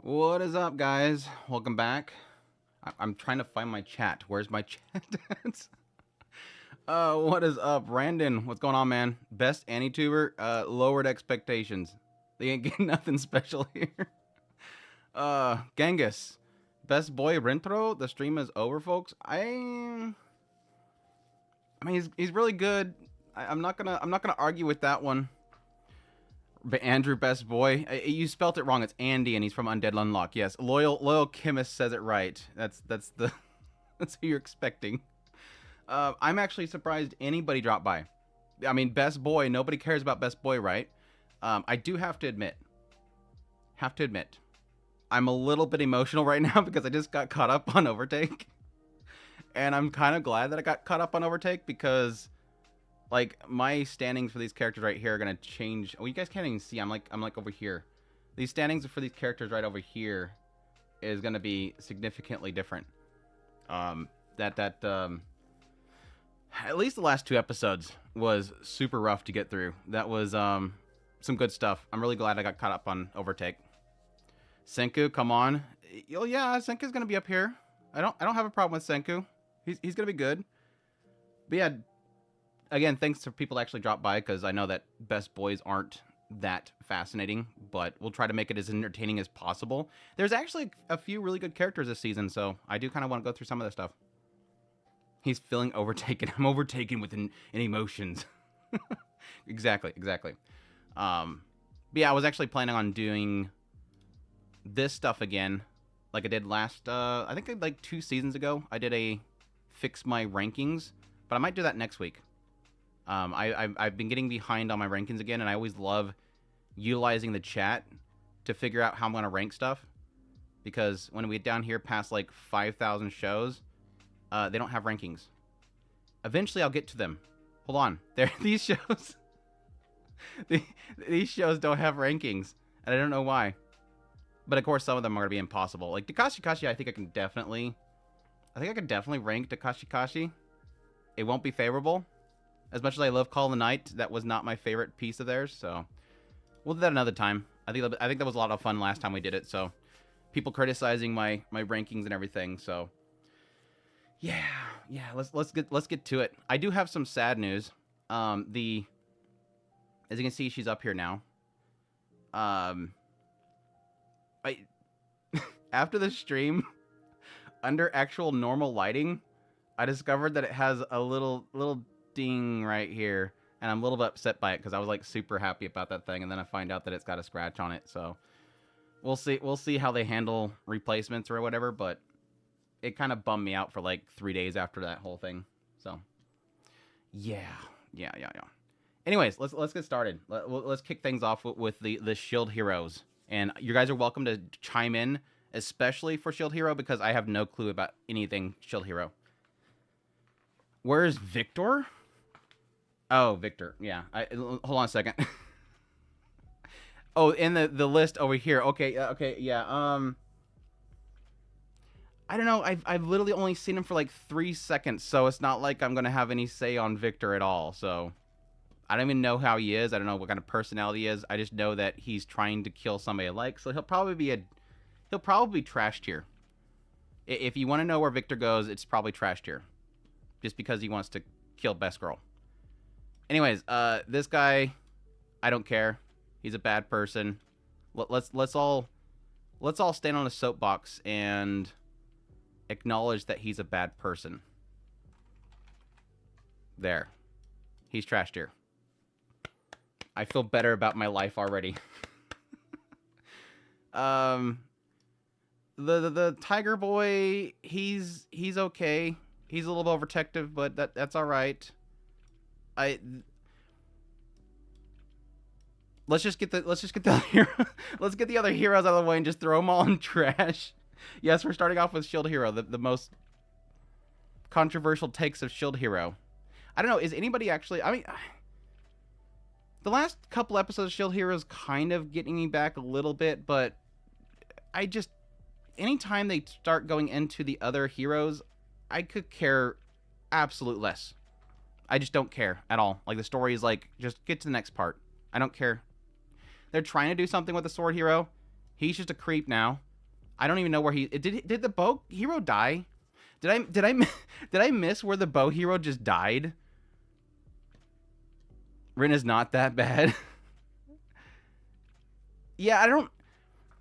What is up, guys? Welcome back. I'm trying to find my chat. Where's my chat? What is up, Brandon? What's going on, man? Best AniTuber. Lowered expectations. They ain't getting nothing special here. Genghis. Best boy Rentro. The stream is over, folks. I mean, he's really good. I'm not gonna argue with that one. But Andrew, best boy. You spelt it wrong. It's Andy, and he's from Undead Unluck. Yes, loyal chemist says it right. That's the that's who you're expecting. I'm actually surprised anybody dropped by. I mean, best boy. Nobody cares about best boy, right? I do have to admit, I'm a little bit emotional right now because I just got caught up on Overtake, and I'm kind of glad that I got caught up on Overtake because, like, my standings for these characters right here are gonna change. Oh, you guys can't even see. I'm like over here. These standings for these characters right over here is gonna be significantly different. At least the last 2 episodes was super rough to get through. That was some good stuff. I'm really glad I got caught up on Overtake. Senku, come on. Oh yeah, Senku's gonna be up here. I don't have a problem with Senku. He's gonna be good. But yeah. Again, thanks to people that actually dropped by, because I know that best boys aren't that fascinating, but we'll try to make it as entertaining as possible. There's actually a few really good characters this season, so I do kind of want to go through some of this stuff. He's feeling overtaken. I'm overtaken with in emotions. Exactly. But yeah, I was actually planning on doing this stuff again, like I did last, I think like 2 seasons ago. I did a fix my rankings, but I might do that next week. I've been getting behind on my rankings again, and I always love utilizing the chat to figure out how I'm going to rank stuff. Because when we get down here past like 5,000 shows, they don't have rankings. Eventually, I'll get to them. Hold on. These shows... these shows don't have rankings, and I don't know why. But of course, some of them are going to be impossible. Like Takashi Kashi, I think I can definitely rank Takashi Kashi. It won't be favorable. As much as I love Call of the Night, that was not my favorite piece of theirs, so we'll do that another time. I think that was a lot of fun last time we did it, so people criticizing my rankings and everything, so yeah, let's get to it. I do have some sad news. As you can see, she's up here now. After the stream, under actual normal lighting, I discovered that it has a little ding right here, and I'm a little bit upset by it because I was like super happy about that thing, and then I find out that it's got a scratch on it. So we'll see how they handle replacements or whatever, but it kind of bummed me out for like 3 days after that whole thing. So yeah. Anyways, let's get started. Let's kick things off with the shield heroes, and you guys are welcome to chime in, especially for shield hero, because I have no clue about anything shield hero. Where's Victor? Oh, Victor. Yeah. Hold on a second. Oh, in the list over here. Okay. Yeah. I don't know. I've literally only seen him for like 3 seconds, so it's not like I'm gonna have any say on Victor at all. So I don't even know how he is. I don't know what kind of personality he is. I just know that he's trying to kill somebody I like. So he'll probably be trash tier. If you want to know where Victor goes, it's probably trash tier, just because he wants to kill best girl. Anyways, this guy, I don't care. He's a bad person. Let's all stand on a soapbox and acknowledge that he's a bad person. There. He's trash tier. I feel better about my life already. The tiger boy, he's okay. He's a little overprotective, but that's all right. Let's get the other heroes out of the way and just throw them all in trash. Yes, we're starting off with Shield Hero, the most controversial takes of Shield Hero. I don't know, is anybody actually... I mean, the last couple episodes of Shield Hero is kind of getting me back a little bit, but I just... anytime they start going into the other heroes, I could care absolute less. I just don't care at all. Like, the story is like, just get to the next part. I don't care. They're trying to do something with the sword hero. He's just a creep now. I don't even know where he did the bow hero die? Did I miss where the bow hero just died? Rin is not that bad. Yeah,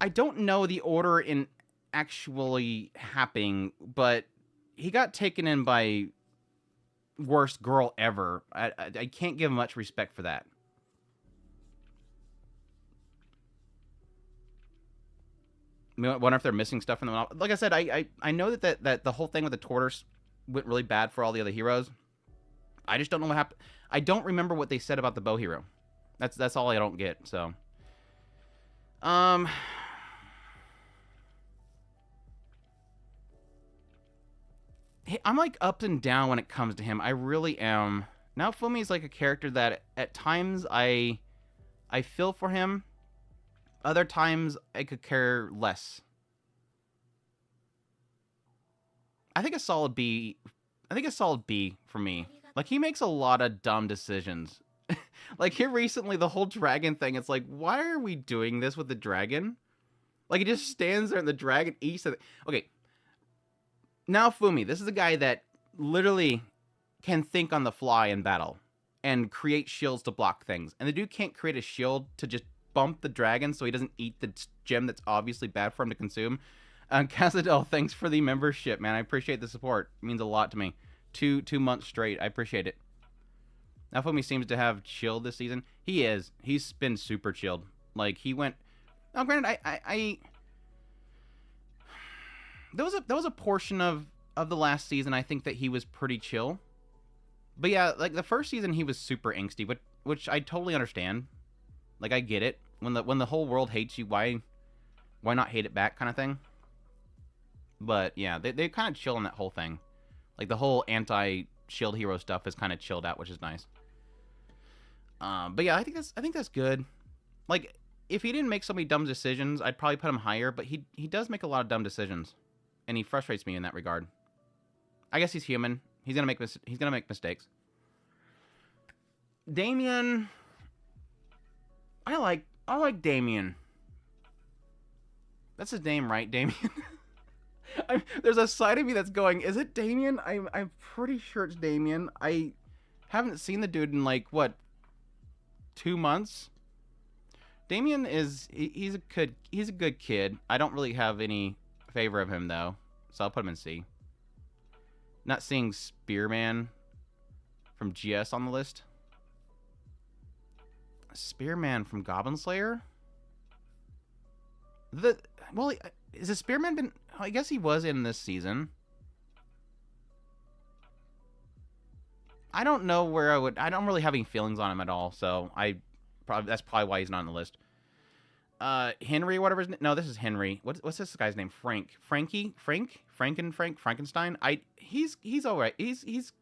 I don't know the order in actually happening, but he got taken in by worst girl ever. I can't give much respect for that. I wonder if they're missing stuff in the novel. Like I said, I know that the whole thing with the tortoise went really bad for all the other heroes. I just don't know what happened. I don't remember what they said about the bow hero. That's all I don't get. So, hey, I'm like up and down when it comes to him. I really am. Now Fumi is like a character that at times I feel for him. Other times I could care less. I think a solid B. I think a solid B for me. Like, he makes a lot of dumb decisions. Like, here recently, the whole dragon thing, it's like, why are we doing this with the dragon? Like, he just stands there and the dragon eats it. Okay. Now, Fumi, this is a guy that literally can think on the fly in battle and create shields to block things. And the dude can't create a shield to just bump the dragon so he doesn't eat the gem that's obviously bad for him to consume. Casadel, thanks for the membership, man. I appreciate the support. It means a lot to me. 2 months straight. I appreciate it. Now, Fumi seems to have chilled this season. He is. He's been super chilled. Like, he went... Now, granted, there was a portion of the last season I think that he was pretty chill. But yeah, like, the first season he was super angsty, which I totally understand. Like, I get it. When the whole world hates you, why not hate it back kind of thing? But yeah, they kind of chill on that whole thing. Like, the whole anti-shield hero stuff is kind of chilled out, which is nice. But yeah, I think that's good. Like, if he didn't make so many dumb decisions, I'd probably put him higher, but he does make a lot of dumb decisions. And he frustrates me in that regard. I guess he's human. He's gonna make mistakes. Damien, I like Damien. That's his name, right? Damien. There's a side of me that's going, is it Damien? I'm pretty sure it's Damien. I haven't seen the dude in like what, 2 months. Damien he's a good kid. I don't really have any favor of him though, so I'll put him in C. Not seeing Spearman from GS on the list. Spearman from Goblin Slayer? Is a Spearman been... I guess he was in this season. I don't know where I don't really have any feelings on him at all, so that's probably why he's not on the list. Henry, whatever his name... No, this is Henry. What's this guy's name? Frankenstein? He's alright. He's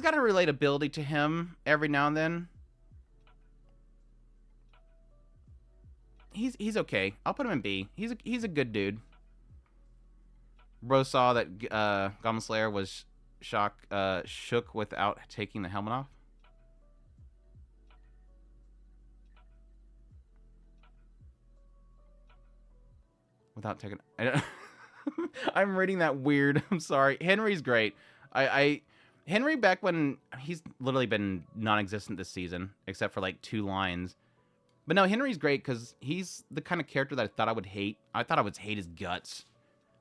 got a relatability to him every now and then. He's okay. I'll put him in B. He's a good dude. Bro saw that Goblin Slayer was shook without taking the helmet off. Without taking... I'm reading that weird. I'm sorry. Henry's great. Henry, back when... He's literally been non-existent this season, except for like 2 lines. But no, Henry's great because he's the kind of character that I thought I would hate. I thought I would hate his guts.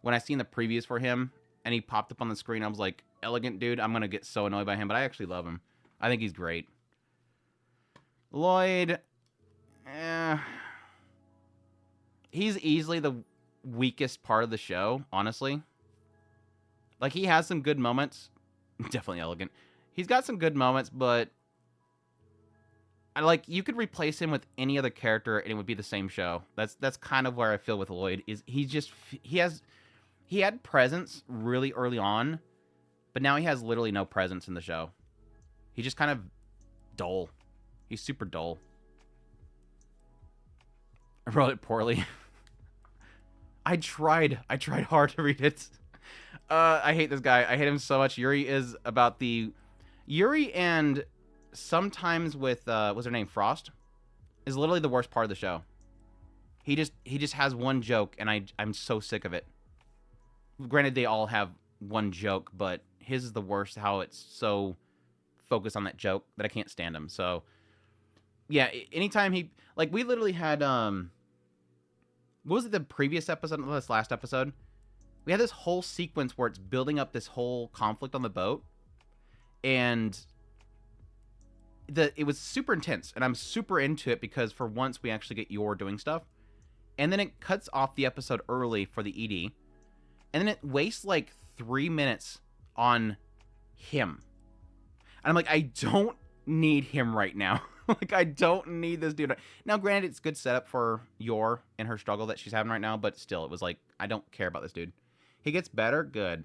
When I seen the previews for him, and he popped up on the screen, I was like, elegant dude, I'm going to get so annoyed by him, but I actually love him. I think he's great. Lloyd... He's easily the weakest part of the show, honestly. Like, he has some good moments. Definitely elegant. He's got some good moments, but... you could replace him with any other character and it would be the same show. That's kind of where I feel with Lloyd. He had presence really early on, but now he has literally no presence in the show. He's just kind of dull. He's super dull. I wrote it poorly. I tried hard to read it. I hate this guy. I hate him so much. Yuri is about the... Yuri and... sometimes with, what's her name, Frost, is literally the worst part of the show. He just has one joke, and I'm so sick of it. Granted, they all have one joke, but his is the worst. How it's so focused on that joke that I can't stand him. So yeah, anytime he like we literally had what was it, the previous episode, not this last episode? We had this whole sequence where it's building up this whole conflict on the boat, and it was super intense, and I'm super into it because for once we actually get Yor doing stuff, and then it cuts off the episode early for the ED, and then it wastes like 3 minutes on him, and I'm like, I don't need him right now. Like, I don't need this dude. Now, granted, it's good setup for Yor and her struggle that she's having right now, but still, it was like, I don't care about this dude. He gets better, good.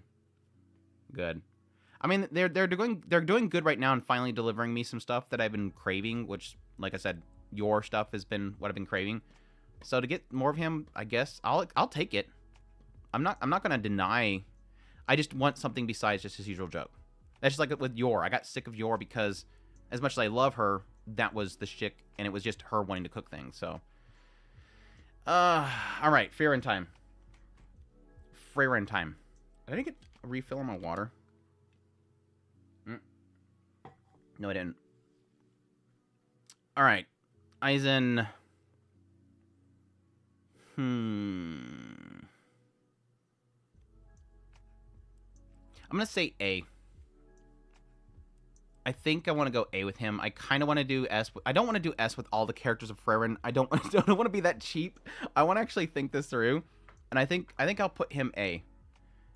I mean, they're doing good right now and finally delivering me some stuff that I've been craving, which, like I said, Yor stuff has been what I've been craving. So to get more of him, I guess I'll take it. I'm not gonna deny. I just want something besides just his usual joke. That's just like with Yor. I got sick of Yor because, as much as I love her, that was the shtick, and it was just her wanting to cook things. So, all right, Frieren time. Did I get a refill on my water? No, I didn't. All right, Eisen. I'm gonna say A. I think I want to go A with him. I kind of want to do S. I don't want to do S with all the characters of Frieren. I don't want to be that cheap. I want to actually think this through, and I think I'll put him A.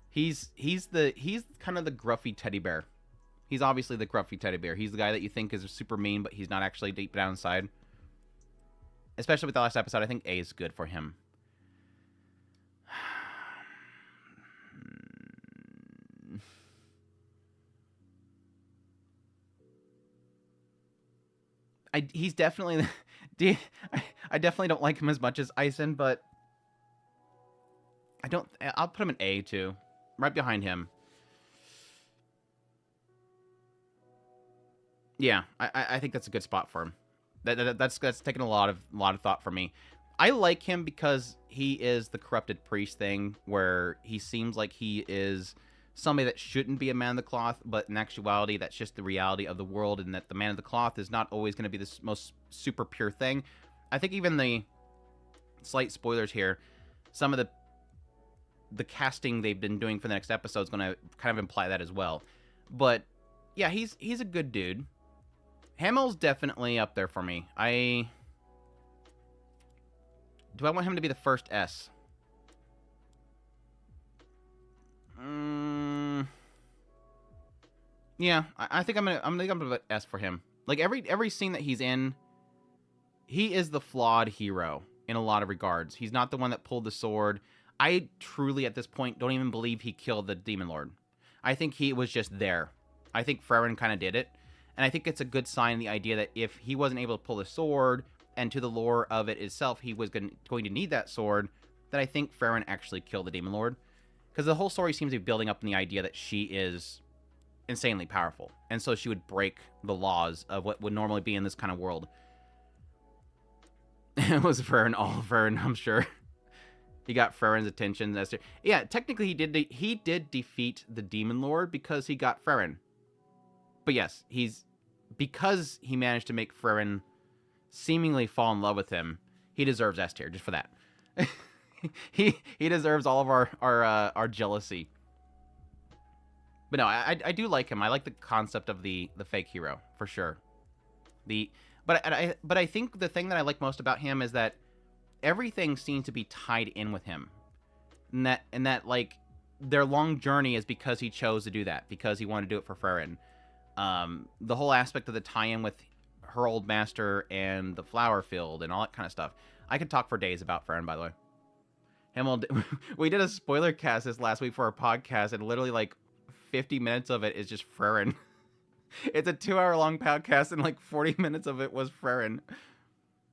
He's kind of the gruffy teddy bear. He's obviously the gruffy teddy bear. He's the guy that you think is super mean, but he's not actually deep down inside. Especially with the last episode, I think A is good for him. He's definitely... I definitely don't like him as much as Eisen, but... I'll put him in A, too. Right behind him. Yeah, I think that's a good spot for him. That's taken a lot of thought for me. I like him because he is the corrupted priest thing, where he seems like he is somebody that shouldn't be a man of the cloth, but in actuality, that's just the reality of the world, and that the man of the cloth is not always going to be the most super pure thing. I think even the slight spoilers here, some of the casting they've been doing for the next episode is going to kind of imply that as well. But yeah, he's a good dude. Hamel's definitely up there for me. Do I want him to be the first S? Yeah, I think I'm gonna put S for him. Like every scene that he's in, he is the flawed hero in a lot of regards. He's not the one that pulled the sword. I truly, at this point, don't even believe he killed the Demon Lord. I think he was just there. I think Frieren kind of did it. And I think it's a good sign, the idea that if he wasn't able to pull the sword, and to the lore of it itself, he was going to need that sword, that I think Frieren actually killed the Demon Lord. Because the whole story seems to be building up in the idea that she is insanely powerful. And so she would break the laws of what would normally be in this kind of world. It was Frieren, all Frieren, I'm sure. He got Frieren's attention. Yeah, technically he did defeat the Demon Lord because he got Frieren. But yes, because he managed to make Frieren seemingly fall in love with him, he deserves S tier just for that. he deserves all of our jealousy. But no, I do like him. I like the concept of the fake hero for sure. But I think the thing that I like most about him is that everything seems to be tied in with him, and that like their long journey is because he chose to do that, because he wanted to do it for Frieren. The whole aspect of the tie-in with her old master and the flower field and all that kind of stuff. I could talk for days about Frieren, by the way. We did a spoiler cast this last week for our podcast, and literally like 50 minutes of it is just Frieren. It's a 2-hour-long podcast, and like 40 minutes of it was Frieren.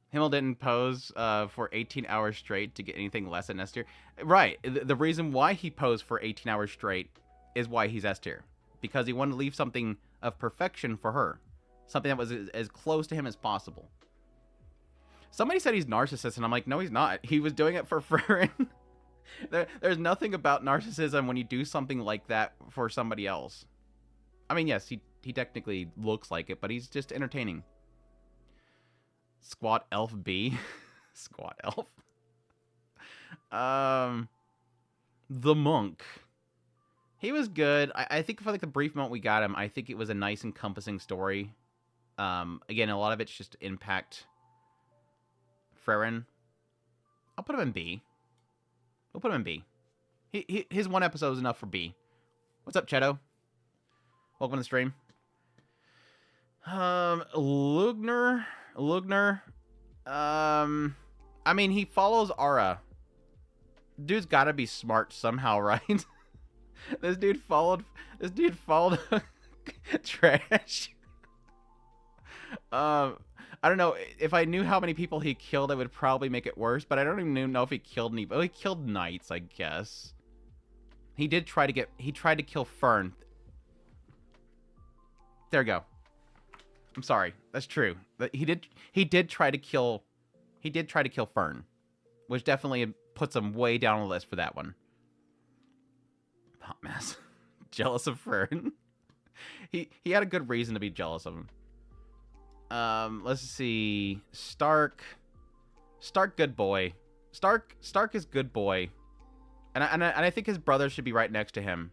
Himmel didn't pose for 18 hours straight to get anything less than S tier. Right. The reason why he posed for 18 hours straight is why he's S tier. Because he wanted to leave something of perfection for her. Something that was as close to him as possible. Somebody said he's narcissist, and I'm like, no, he's not. He was doing it for Frieren. There's nothing about narcissism when you do something like that for somebody else. I mean, yes, he technically looks like it, but he's just entertaining. Squat Elf B. Squat Elf. The Monk. He was good. I think for like the brief moment we got him, I think it was a nice encompassing story. Again, a lot of it's just impact Frieren. I'll put him in B. We'll put him in B. His one episode was enough for B. What's up, Cheto? Welcome to the stream. Lugner. I mean, he follows Aura. Dude's got to be smart somehow, right? This dude followed trash. I don't know. If I knew how many people he killed, I would probably make it worse, but I don't even know if he killed any. But he killed Knights, I guess. He tried to kill Fern. There we go. I'm sorry. That's true. He did try to kill Fern, which definitely puts him way down on the list for that one. Hot mess. Jealous of Fern. He had a good reason to be jealous of him. Let's see. Stark, good boy. Stark is good boy, and I think his brother should be right next to him.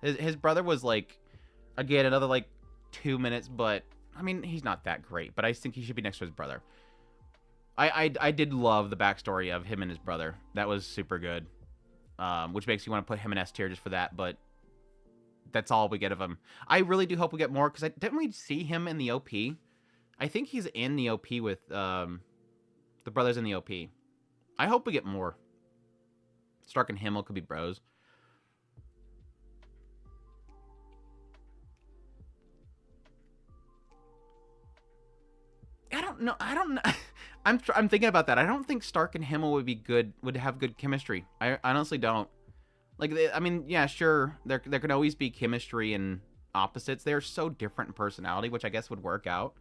His brother was like, again, another like 2 minutes, but I mean, he's not that great. But I think he should be next to his brother. I did love the backstory of him and his brother. That was super good. Which makes you want to put him in S tier just for that, but that's all we get of him. I really do hope we get more, because I didn't really see him in the OP. I think he's in the OP with the brothers in the OP. I hope we get more. Stark and Himmel could be bros. I don't know. I'm thinking about that. I don't think Stark and Himmel would have good chemistry. I honestly don't. Like, I mean, yeah, sure, there can always be chemistry and opposites. They're so different in personality, which I guess would work out.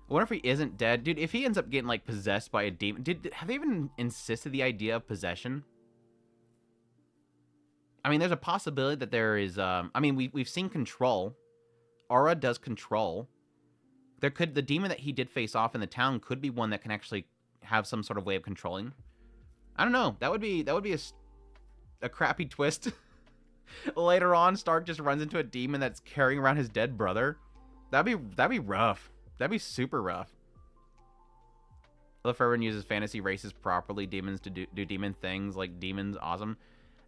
I wonder if he isn't dead. Dude, if he ends up getting, like, possessed by a demon... Have they even insisted the idea of possession? I mean, there's a possibility that there is... I mean, we've seen control. Aura does control. The demon that he did face off in the town could be one that can actually have some sort of way of controlling. I don't know. That would be a crappy twist. Later on, Stark just runs into a demon that's carrying around his dead brother. That'd be rough. That'd be super rough. If everyone uses fantasy races properly, demons to do demon things, like demons, awesome.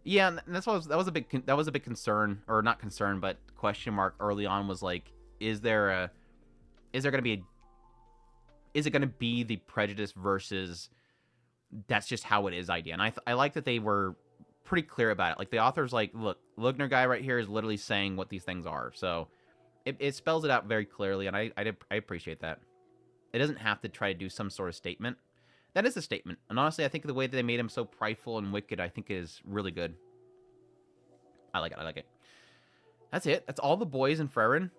Yeah, and that was a big concern, or not concern, but question mark early on was like, is it going to be the prejudice versus that's just how it is idea? And I like that they were pretty clear about it. Like, the author's like, look, Lugner guy right here is literally saying what these things are. So it spells it out very clearly, and I appreciate that. It doesn't have to try to do some sort of statement. That is a statement. And honestly, I think the way that they made him so prideful and wicked, I think is really good. I like it. That's it. That's all the boys in Frieren.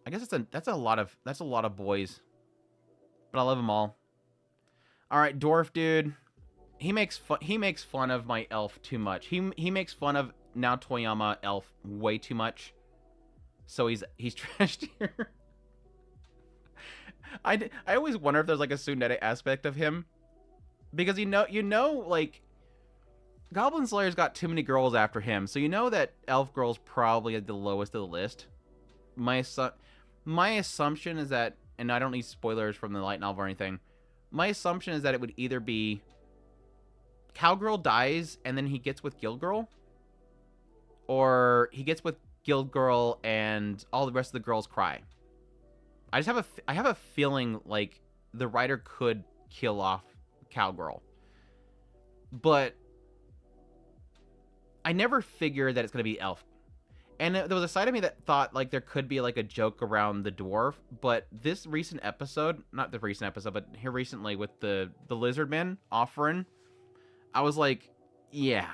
I guess that's a lot of boys. But I love them all. All right, Dwarf dude. He makes fun of my elf too much. He makes fun of now Toyama elf way too much. So he's trashed here. I always wonder if there's like a tsundere aspect of him, because you know like Goblin Slayer's got too many girls after him, so you know that elf girl's probably at the lowest of the list. My assumption is that, and I don't need spoilers from the light novel or anything, my assumption is that it would either be Cowgirl dies and then he gets with Guild Girl, or he gets with Guild Girl and all the rest of the girls cry. I have a feeling like the writer could kill off Cowgirl, but I never figured that it's going to be elf. And there was a side of me that thought like there could be like a joke around the dwarf, but this recent episode, not the recent episode, but here recently with the lizard men offering, I was like, yeah,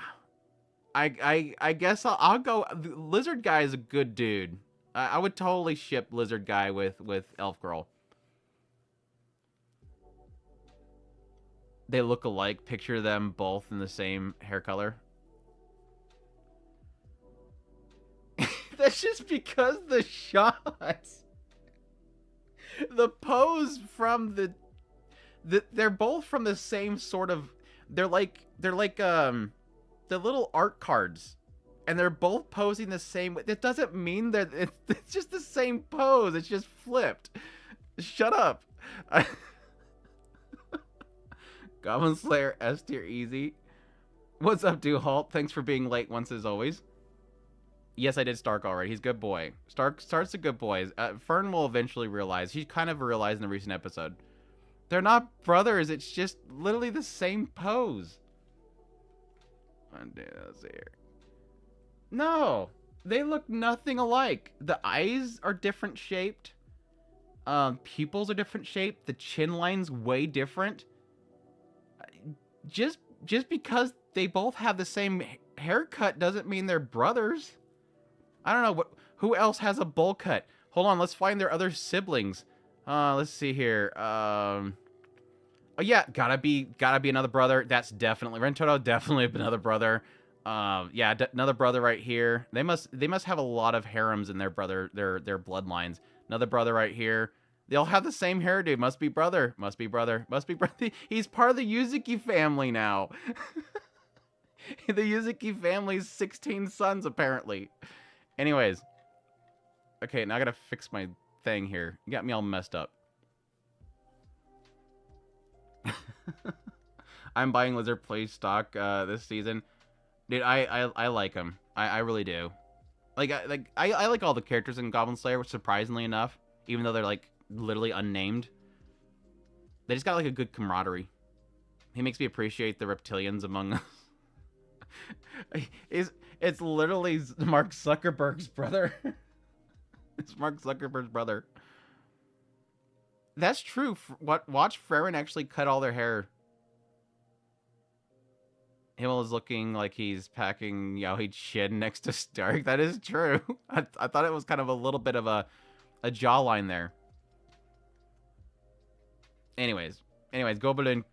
I guess I'll go. Lizard guy is a good dude. I would totally ship lizard guy with elf girl. they look alike. Picture them both in the same hair color. That's just because the shots, the pose from they're both from the same sort of. They're like the little art cards, and they're both posing the same way. That doesn't mean that it's just the same pose. It's just flipped. Shut up. Goblin Slayer S tier easy. What's up, dude? Halt. Thanks for being late once as always. Yes, I did Stark already. He's a good boy. Stark's a good boy. Fern will eventually realize. He kind of realized in the recent episode. They're not brothers. It's just literally the same pose. Undead here. No, they look nothing alike. The eyes are different shaped. Pupils are different shaped. The chin line's way different. Just because they both have the same haircut doesn't mean they're brothers. I don't know who else has a bowl cut. Hold on, let's find their other siblings. Let's see here. Oh yeah, gotta be another brother. That's definitely Rentoto. Definitely another brother. Yeah, another brother right here. They must have a lot of harems in their bloodlines. Another brother right here. They all have the same hairdo. Must be brother. Must be brother. Must be brother. He's part of the Yuzuki family now. The Yuzuki family's 16 sons apparently. Anyways. Okay, now I gotta fix my thing here. You got me all messed up. I'm buying Lizard Play stock this season. Dude, I like him. I really do. I like all the characters in Goblin Slayer, surprisingly enough, even though they're like literally unnamed. They just got like a good camaraderie. He makes me appreciate the reptilians among us. It's literally Mark Zuckerberg's brother. It's Mark Zuckerberg's brother. That's true. Watch Frieren actually cut all their hair. Himmel is looking like he's packing Yaoi Chin next to Stark. That is true. I thought it was kind of a little bit of a jawline there. Anyways, Goblin.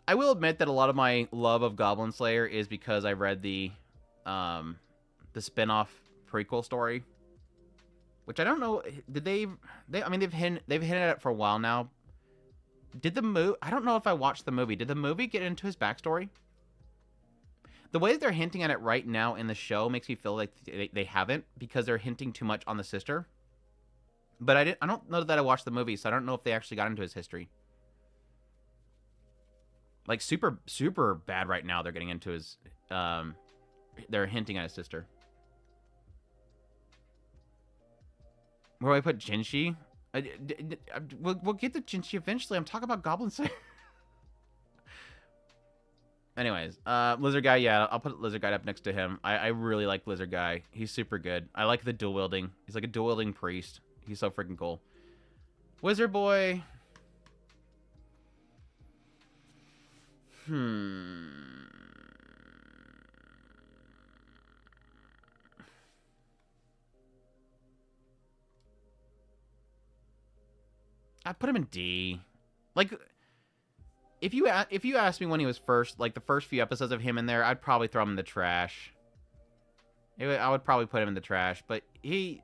I will admit that a lot of my love of Goblin Slayer is because I read the spin-off prequel story, which I don't know. Did I mean, they've hinted at it for a while now. Did the movie? I don't know if I watched the movie. Did the movie get into his backstory? The way that they're hinting at it right now in the show makes me feel like they haven't, because they're hinting too much on the sister. But I don't know that I watched the movie, so I don't know if they actually got into his history. Like super bad right now. They're getting into his. They're hinting at his sister. Where do I put Jinshi? We'll get to Jinshi eventually. I'm talking about Goblin Slayer. Anyways, Lizard Guy, yeah, I'll put Lizard Guy up next to him. I really like Lizard Guy. He's super good. I like the dual wielding. He's like a dual wielding priest. He's so freaking cool. Wizard Boy. I put him in D. Like, if you asked me when he was first, like the first few episodes of him in there, I'd probably throw him in the trash. I would probably put him in the trash, but I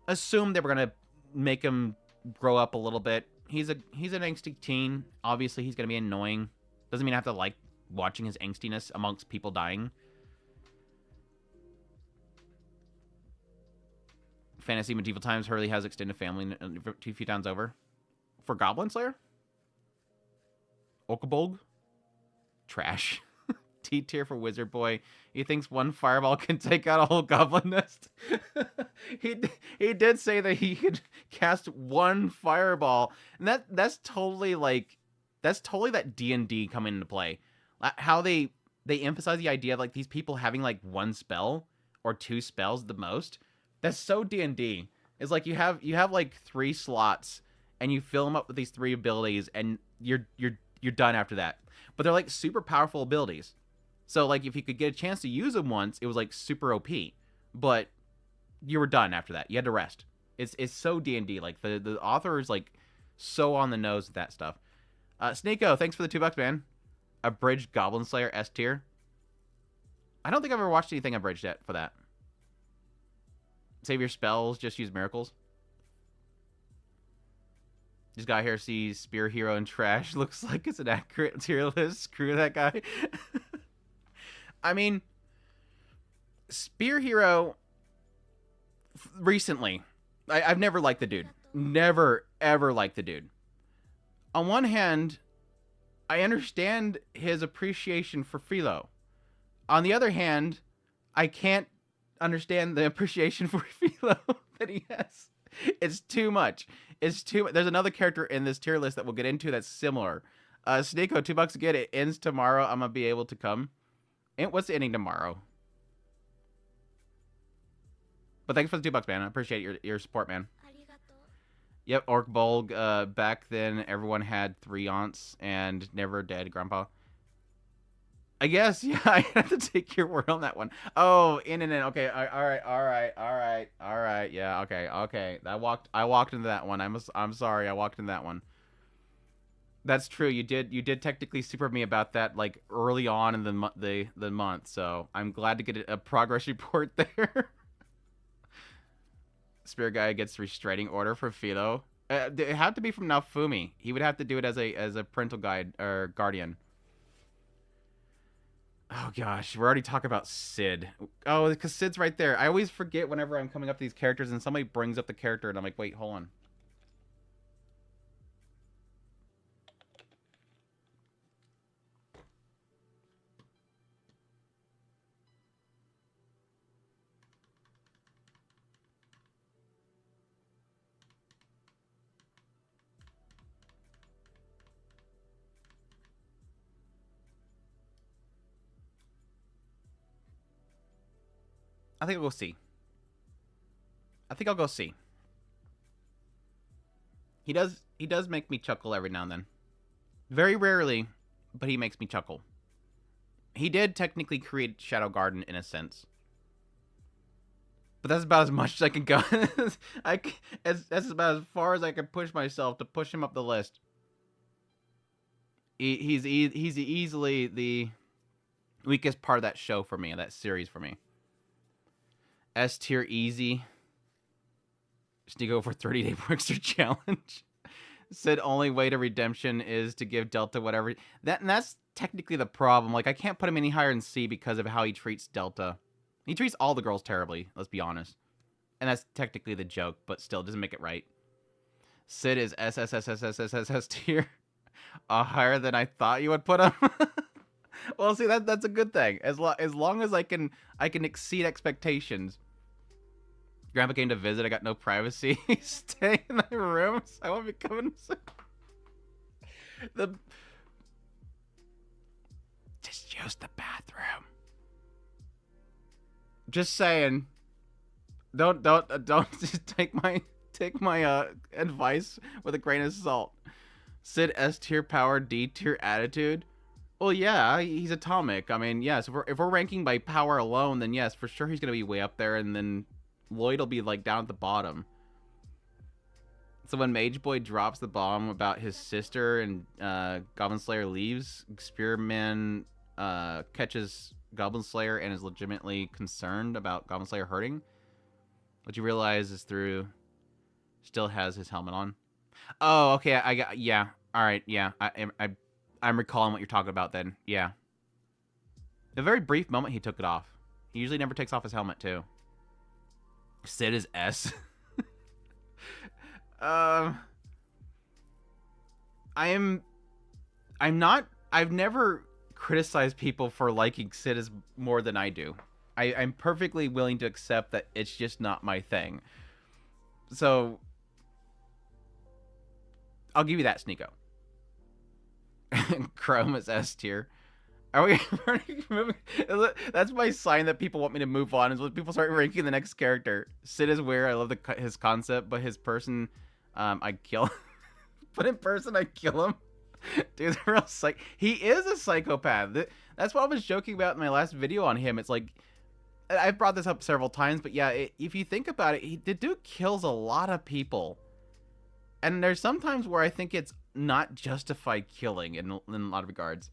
assumed they were gonna make him grow up a little bit. He's an angsty teen. Obviously, he's gonna be annoying. Doesn't mean I have to like watching his angstiness amongst people dying. Fantasy medieval times. Hurley has extended family a few times over. For Goblin Slayer, Okabolg, trash. T tier for Wizard Boy. He thinks one fireball can take out a whole goblin nest. He did say that he could cast one fireball, and that's totally that D&D coming into play. How they emphasize the idea of like these people having like one spell or two spells at the most. That's so D&D. It's like you have like 3 slots and you fill them up with these 3 abilities and you're done after that. But they're like super powerful abilities. So like if you could get a chance to use them once, it was like super OP. But you were done after that. You had to rest. It's so D&D. Like the author is like So on the nose with that stuff. Sneeko, thanks for the $2, man. Abridged Goblin Slayer S tier. I don't think I've ever watched anything abridged yet for that. Save your spells, just use miracles. This guy here sees Spear Hero and trash. Looks like it's an accurate tier list. Screw that guy. I mean, Spear Hero, recently, I've never liked the dude. Never, ever liked the dude. On one hand, I understand his appreciation for Philo. On the other hand, I can't understand the appreciation for Philo that he has. It's too much. It's too. There's another character in this tier list that we'll get into that's similar. Sneeko, $2 again. It ends tomorrow. I'm gonna be able to come. And what's the ending tomorrow? But thanks for the $2, man. I appreciate your support, man. Yep, Orc Bolg. Back then, everyone had 3 aunts and never dead, Grandpa. I guess, yeah, I have to take your word on that one. Oh, in and in. Okay, all right. Yeah, okay. I walked into that one. I'm sorry, I walked into that one. That's true. You did technically super me about that like early on in the month. So I'm glad to get a progress report there. Spear guy gets restraining order for Philo. It had to be from Naofumi. He would have to do it as a parental guide or guardian. Oh gosh, we're already talking about Sid. Oh, because Sid's right there. I always forget whenever I'm coming up to these characters and somebody brings up the character and I'm like, wait, hold on. I think I'll go C. I think I'll go C. He does make me chuckle every now and then. Very rarely, but he makes me chuckle. He did technically create Shadow Garden in a sense. But that's about as much as I can go. That's about as far as I can push myself to push him up the list. He's easily the weakest part of that show for me, that series for me. S tier easy. Sneeko for 30-day Brickster challenge. Said only way to redemption is to give Delta whatever. That's technically the problem. Like, I can't put him any higher than C because of how he treats Delta. He treats all the girls terribly, let's be honest. And that's technically the joke, but still, it doesn't make it right. Sid is S tier. Higher than I thought you would put him. Well, see, that's a good thing. As long as I can exceed expectations. Grandpa came to visit. I got no privacy. Stay in my rooms. I won't be coming soon. Just use the bathroom. Just saying. Don't just take my advice with a grain of salt. Sid S tier power, D tier attitude. Well, yeah, he's atomic. I mean, yes, if we're ranking by power alone, then yes, for sure he's gonna be way up there, and then Lloyd will be like down at the bottom. So when Mage Boy drops the bomb about his sister and Goblin Slayer leaves, Spearman catches Goblin Slayer and is legitimately concerned about Goblin Slayer hurting. What you realize is through still has his helmet on. Oh, okay, I got, yeah. All right, yeah. I'm recalling what you're talking about then. Yeah. A very brief moment he took it off. He usually never takes off his helmet too. Sid is S. I've never criticized people for liking Sid as more than I do. I'm perfectly willing to accept that it's just not my thing. So I'll give you that, Sneeko. Chrome is S tier. Are we moving? That's my sign that people want me to move on, is when people start ranking the next character. Sid is weird. I love his concept, but his person, I kill. But in person, I kill him. Dude's a real he is a psychopath. That's what I was joking about in my last video on him. It's like, I've brought this up several times, but yeah, if you think about it, the dude kills a lot of people. And there's sometimes where I think it's not justified killing in a lot of regards.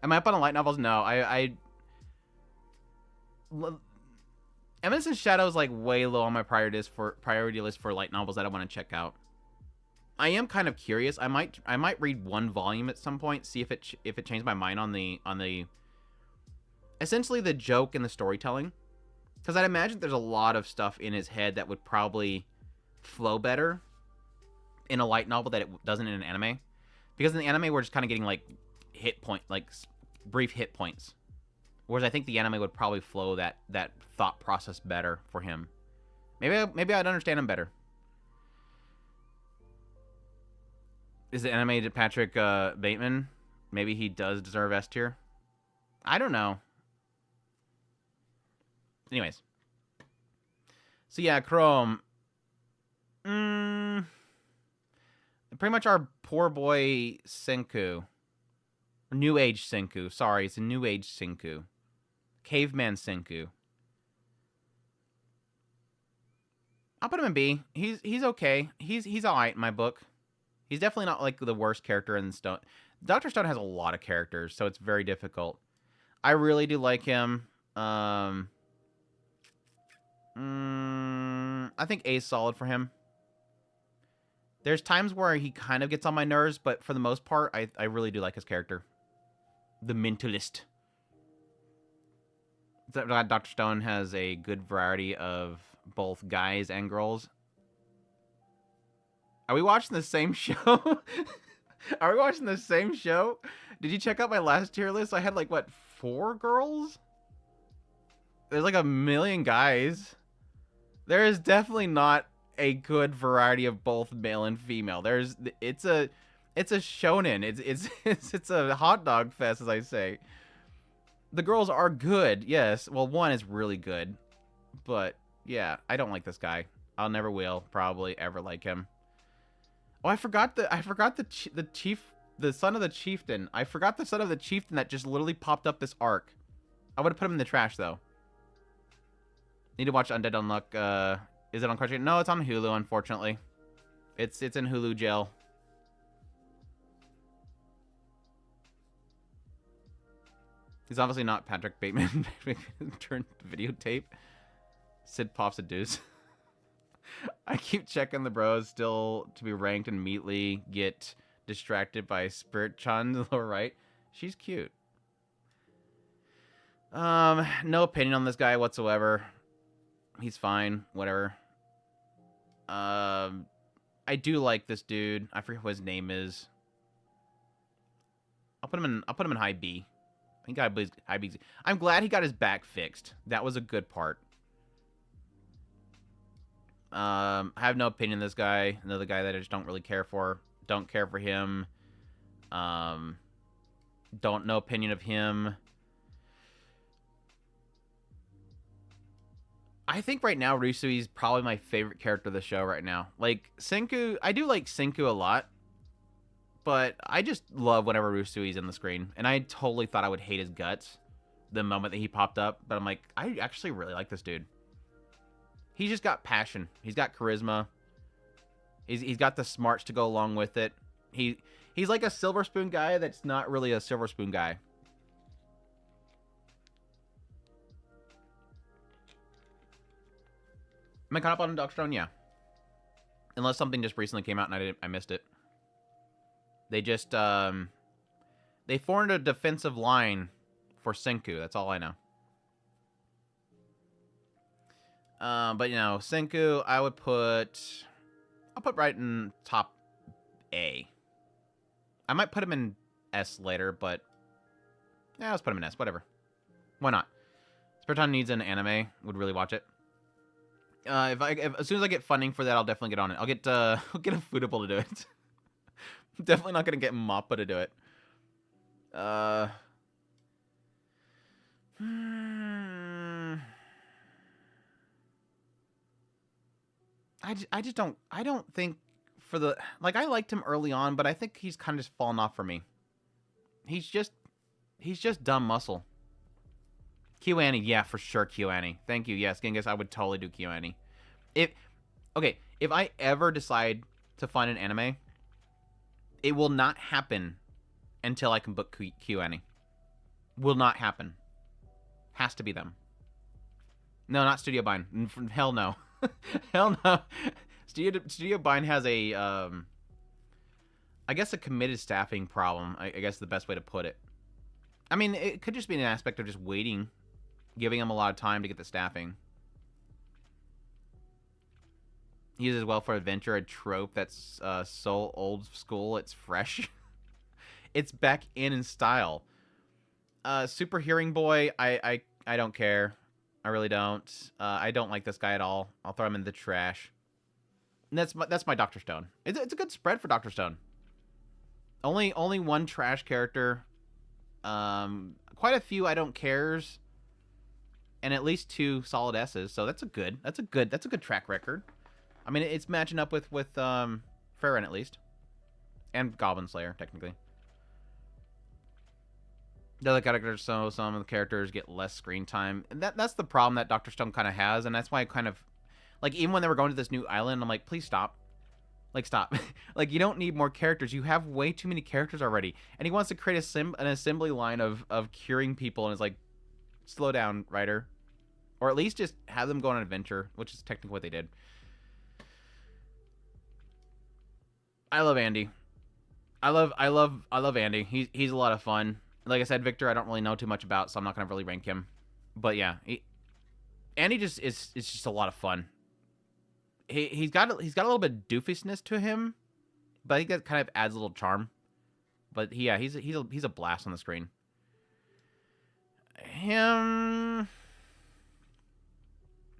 Am I up on the light novels? No, Eminence and Shadow is like way low on my priority list for light novels that I want to check out. I am kind of curious. I might read one volume at some point, see if it changed my mind on the essentially the joke and the storytelling. Because I'd imagine there's a lot of stuff in his head that would probably flow better in a light novel that it doesn't in an anime. Because in the anime we're just kind of getting like brief hit points. Whereas I think the anime would probably flow that thought process better for him. Maybe I'd understand him better. Is it animated Patrick Bateman? Maybe he does deserve S tier. I don't know. Anyways. So yeah, Chrome. Pretty much our poor boy Senku. New Age Senku. Sorry, it's a New Age Senku. Caveman Senku. I'll put him in B. He's okay. He's alright in my book. He's definitely not like the worst character in Stone. Dr. Stone has a lot of characters, so it's very difficult. I really do like him. I think A's solid for him. There's times where he kind of gets on my nerves, but for the most part, I really do like his character. The Mentalist. Dr. Stone has a good variety of both guys and girls. Are we watching the same show? Are we watching the same show? Did you check out my last tier list? I had like, what, 4 girls? There's like 1 million guys. There is definitely not a good variety of both male and female. It's a shonen. It's a hot dog fest, as I say. The girls are good, yes. Well, one is really good, but yeah, I don't like this guy. I'll never will probably ever like him. Oh, I forgot the chief, the son of the chieftain. I forgot the son of the chieftain that just literally popped up this arc. I would have put him in the trash though. Need to watch Undead Unluck. Is it on Crunchyroll? No, it's on Hulu, unfortunately. It's in Hulu jail. He's obviously not Patrick Bateman. Turned videotape. Sid pops a deuce. I keep checking the bros still to be ranked and immediately get distracted by Spirit Chan to the lower right. She's cute. No opinion on this guy whatsoever. He's fine. Whatever. I do like this dude. I forget what his name is. I'll put him in high B. I think high B. I'm glad he got his back fixed. That was a good part. I have no opinion on this guy. Another guy that I just don't really care for. Don't care for him. No opinion of him. I think right now Rusui is probably my favorite character of the show right now. Like Senku, I do like Senku a lot, but I just love whenever Rusui's in the screen. And I totally thought I would hate his guts the moment that he popped up, but I'm like, I actually really like this dude. He's just got passion. He's got charisma. He's got the smarts to go along with it. He's like a Silver Spoon guy that's not really a Silver Spoon guy. Am I caught up on Dr. Stone? Yeah. Unless something just recently came out and I missed it. They just they formed a defensive line for Senku. That's all I know. But you know, Senku, I'll put right in top A. I might put him in S later, but yeah, let's put him in S. Whatever. Why not? Spiriton needs an anime. Would really watch it. If as soon as I get funding for that, I'll definitely get on it. I'll get a Foodable to do it. I'm definitely not gonna get Mappa to do it. I just don't. I don't think for the like I liked him early on, but I think he's kind of just fallen off for me. He's just dumb muscle. KyoAni, yeah, for sure, KyoAni. Thank you. Yes, Genghis, I would totally do KyoAni. If I ever decide to find an anime. It will not happen until I can book Q&A. Will not happen. Has to be them. No, not Studio Bind. Hell no. Hell no. Studio Bind has a, I guess a committed staffing problem. I guess the best way to put it. I mean, it could just be an aspect of just waiting, giving them a lot of time to get the staffing. He uses well for adventure, a trope that's so old school, it's fresh. It's back in style. Super Hearing Boy, I don't care. I really don't. I don't like this guy at all. I'll throw him in the trash. And that's my Dr. Stone. It's a good spread for Dr. Stone. Only one trash character. Quite a few I don't cares. And at least 2 solid S's. So that's a good track record. I mean, it's matching up with Frieren at least. And Goblin Slayer, technically. The other characters, so some of the characters get less screen time. And that's the problem that Dr. Stone kind of has, and that's why I kind of... Like, even when they were going to this new island, I'm like, please stop. Like, stop. Like, you don't need more characters. You have way too many characters already. And he wants to create an assembly line of curing people, and it's like, slow down, writer. Or at least just have them go on an adventure, which is technically what they did. I love Andy. I love Andy. He's a lot of fun. Like I said, Victor, I don't really know too much about, so I'm not gonna really rank him. But yeah, Andy just is just a lot of fun. He's got a little bit of doofusness to him, but I think that kind of adds a little charm. But yeah, he's a blast on the screen.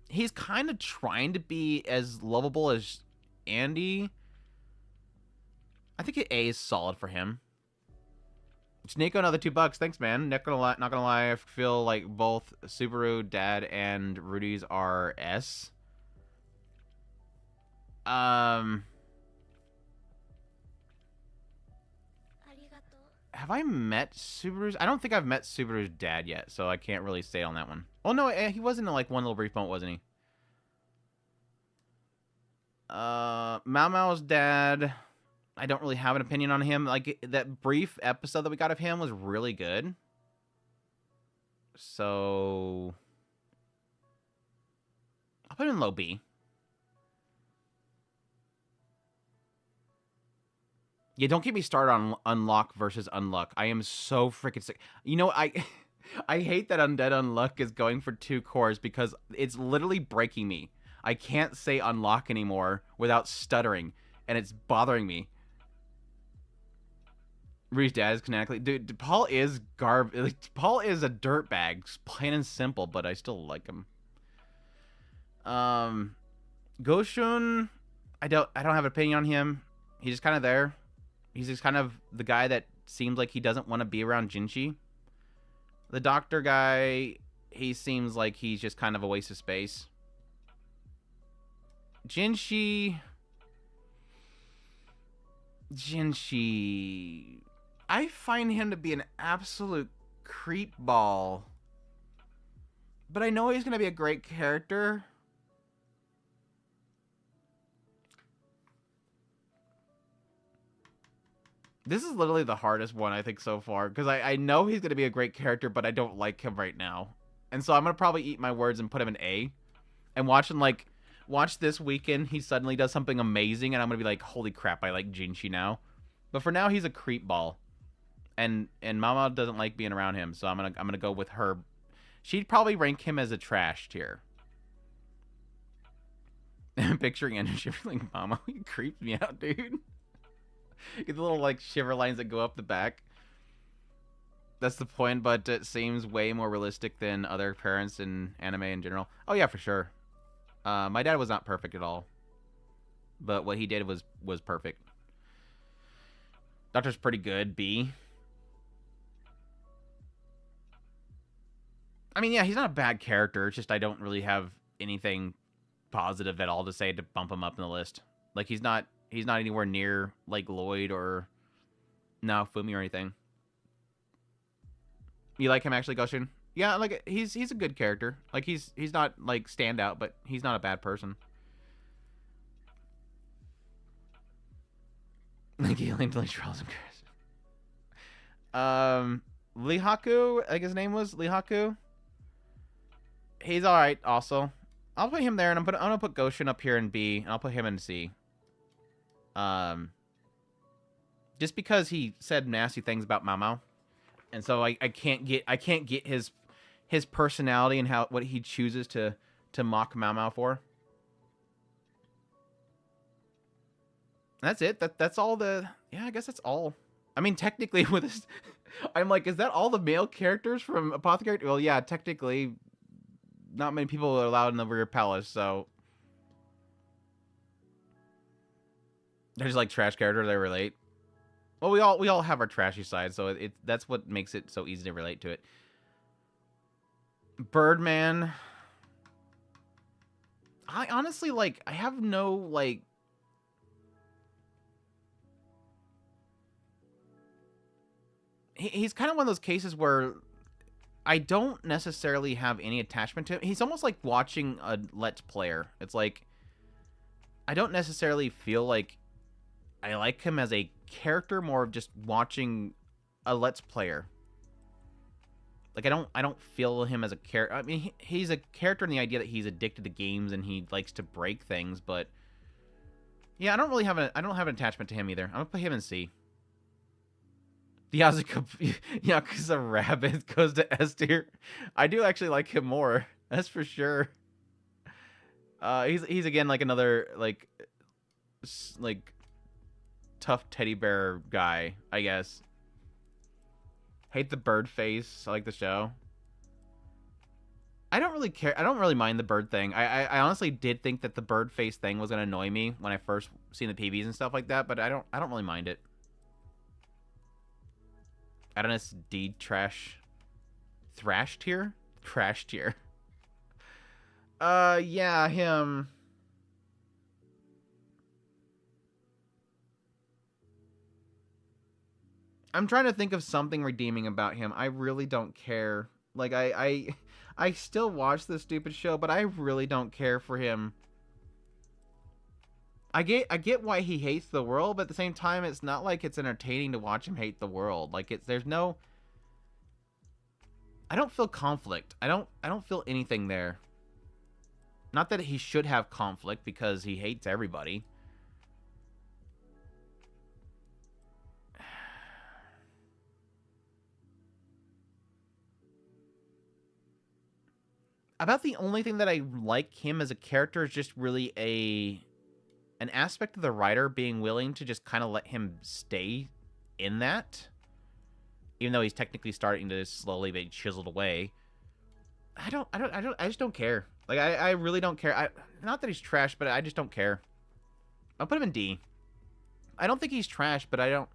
He's kind of trying to be as lovable as Andy. I think an A is solid for him. Nico, another $2. Thanks, man. Not gonna lie, I feel like both Subaru, Dad, and Rudy's are S. Have I met Subaru's? I don't think I've met Subaru's dad yet, so I can't really say on that one. Oh no, he was in like one little brief moment, wasn't he? Mao Mao's dad, I don't really have an opinion on him. Like, that brief episode that we got of him was really good. So I'll put him in low B. Yeah, don't get me started on Unlock versus Unluck. I am so freaking sick. You know, I hate that Undead Unluck is going for 2 cores because it's literally breaking me. I can't say Unlock anymore without stuttering, and it's bothering me. Rudy's dad is canonically... Dude, Paul is Paul is a dirtbag, plain and simple, but I still like him. Goshun, I don't have an opinion on him. He's just kind of there. He's just kind of the guy that seems like he doesn't want to be around Jinshi. The doctor guy, he seems like he's just kind of a waste of space. Jinshi, I find him to be an absolute creep ball. But I know he's going to be a great character. This is literally the hardest one, I think, so far. Because I know he's going to be a great character, but I don't like him right now. And so I'm going to probably eat my words and put him in A. And watch this weekend, he suddenly does something amazing, and I'm going to be like, holy crap, I like Jinshi now. But for now, he's a creep ball. And Mama doesn't like being around him, so I'm gonna go with her. She'd probably rank him as a trash tier. Picturing Andrew shivering, Mama, you creeped me out, dude. Get the little like shiver lines that go up the back. That's the point, but it seems way more realistic than other parents in anime in general. Oh yeah, for sure. My dad was not perfect at all, but what he did was perfect. Doctor's pretty good. B. I mean, yeah, he's not a bad character. It's just I don't really have anything positive at all to say to bump him up in the list. Like, he's not anywhere near like Lloyd or Naofumi or anything. You like him actually, Goshin? Yeah, like he's a good character. Like he's not like standout, but he's not a bad person. Healing Delay Trials and Curse. Lihaku, I think his name was Lihaku. He's alright also. I'll put him there, and I'm gonna put Goshen up here in B, and I'll put him in C. Just because he said nasty things about Mau, and so I can't get his personality and what he chooses to mock Mau for. That's it. That's all the... Yeah, I guess that's all. I mean, technically, with this... I'm like, is that all the male characters from Apothecary? Well, yeah, technically, not many people are allowed in the rear palace, so... They're just like trash characters they relate. Well, we all have our trashy side, so that's what makes it so easy to relate to it. Birdman... I honestly, like, I have no, like... He's kind of one of those cases where I don't necessarily have any attachment to him. He's almost like watching a Let's Player. It's like, I don't necessarily feel like I like him as a character, more of just watching a Let's Player. Like, I don't feel him as a character. I mean, he's a character in the idea that he's addicted to games and he likes to break things, but yeah, I don't have an attachment to him either. I'm gonna put him in C. The Yakuza Rabbit goes to S tier. I do actually like him more. That's for sure. He's again like another like tough teddy bear guy, I guess. Hate the bird face. I like the show. I don't really care. I don't really mind the bird thing. I honestly did think that the bird face thing was gonna annoy me when I first seen the PVs and stuff like that, but I don't really mind it. Adonis D trash thrash tier? Trash tier. Yeah, him. I'm trying to think of something redeeming about him. I really don't care. Like, I still watch this stupid show, but I really don't care for him. I get why he hates the world, but at the same time, it's not like it's entertaining to watch him hate the world. Like, there's no... I don't feel conflict. I don't feel anything there. Not that he should have conflict because he hates everybody. About the only thing that I like him as a character is just really an aspect of the writer being willing to just kind of let him stay in that, even though he's technically starting to slowly be chiseled away. I just don't care. Like, I really don't care. Not that he's trash, but I just don't care. I'll put him in D. I don't think he's trash, but I don't...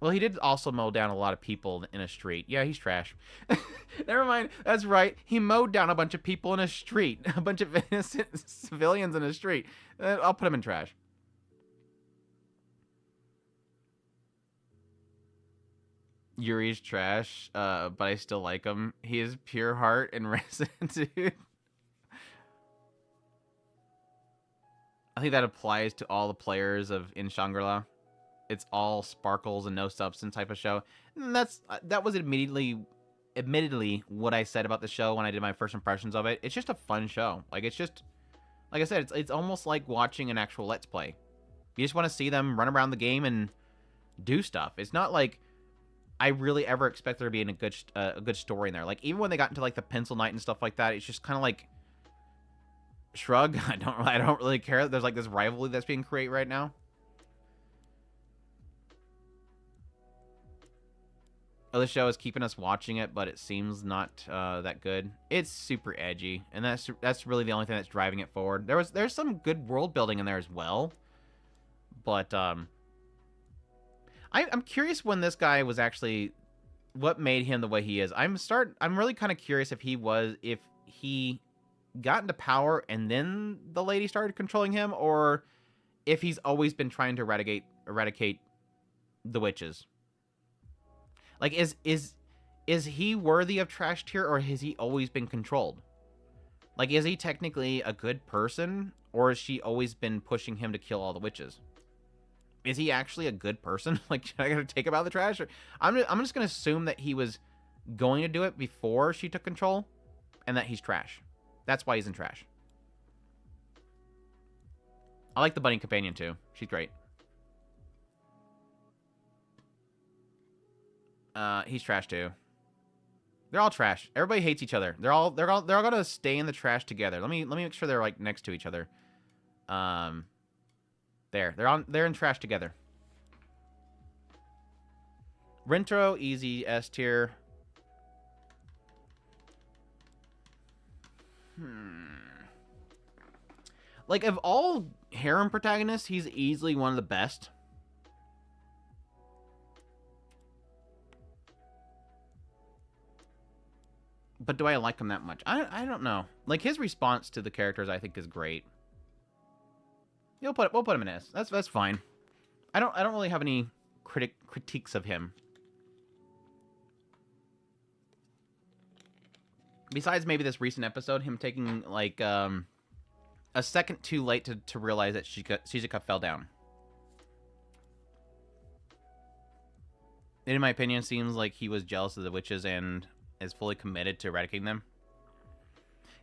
Well, he did also mow down a lot of people in a street. Yeah, he's trash. Never mind. That's right. He mowed down a bunch of people in a street. A bunch of innocent civilians in a street. I'll put him in trash. Yuri's trash, but I still like him. He is pure heart and resident, dude. I think that applies to all the players in Shangri-La. It's all sparkles and no substance type of show. And that was admittedly what I said about the show when I did my first impressions of it. It's just a fun show. Like, it's just, like I said, it's almost like watching an actual Let's Play. You just want to see them run around the game and do stuff. It's not like I really ever expect there to be a good story in there. Like, even when they got into like the Pencil Knight and stuff like that, it's just kind of like shrug. I don't really care. There's like this rivalry that's being created right now. The show is keeping us watching it, but it seems not that good. It's super edgy, and that's really the only thing that's driving it forward. There's some good world building in there as well, but I'm curious when this guy was actually what made him the way he is. I'm really kind of curious if he got into power and then the lady started controlling him, or if he's always been trying to eradicate the witches. Like, is he worthy of trash tier, or has he always been controlled? Like, is he technically a good person, or has she always been pushing him to kill all the witches? is he actually a good person? Like, should I gotta take him out of the trash? Or I'm just gonna assume that he was going to do it before she took control, and that he's trash. That's why he's in trash. I like the bunny companion too. She's great. He's trash too. They're all trash. Everybody hates each other. They're all gonna stay in the trash together. Let me make sure they're like next to each other. They're in trash together. Rentro, easy, S tier. Like, of all harem protagonists, he's easily one of the best. But do I like him that much? I don't know. Like, his response to the characters, I think, is great. We'll put him in S. That's fine. I don't really have any critiques of him. Besides maybe this recent episode, him taking like a second too late to realize that Shizuka fell down. In my opinion, it seems like he was jealous of the witches and is fully committed to eradicating them.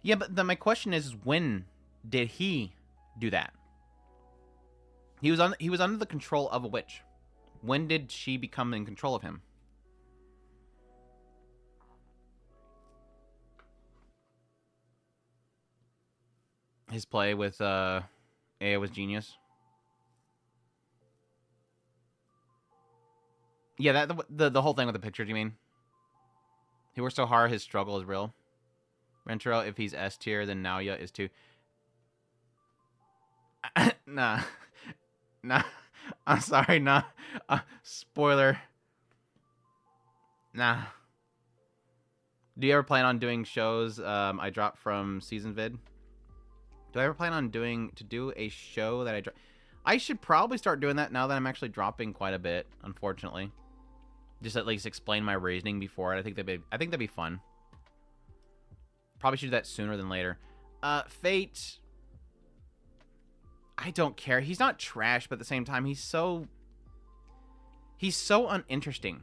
Yeah, but then my question is, when did he do that? He was under the control of a witch. When did she become in control of him? His play with Aya was genius. Yeah, the whole thing with the pictures, you mean? He works so hard, his struggle is real. Rentaro, if he's S tier, then Naoya is too. Nah. Nah. I'm sorry, nah. Spoiler. Nah. Do you ever plan on doing shows I dropped from season vid? Do I ever plan on to do a show that I should probably start doing that now that I'm actually dropping quite a bit, unfortunately. Just at least explain my reasoning before it. I think that'd be fun. Probably should do that sooner than later. Fate. I don't care. He's not trash, but at the same time, he's so uninteresting.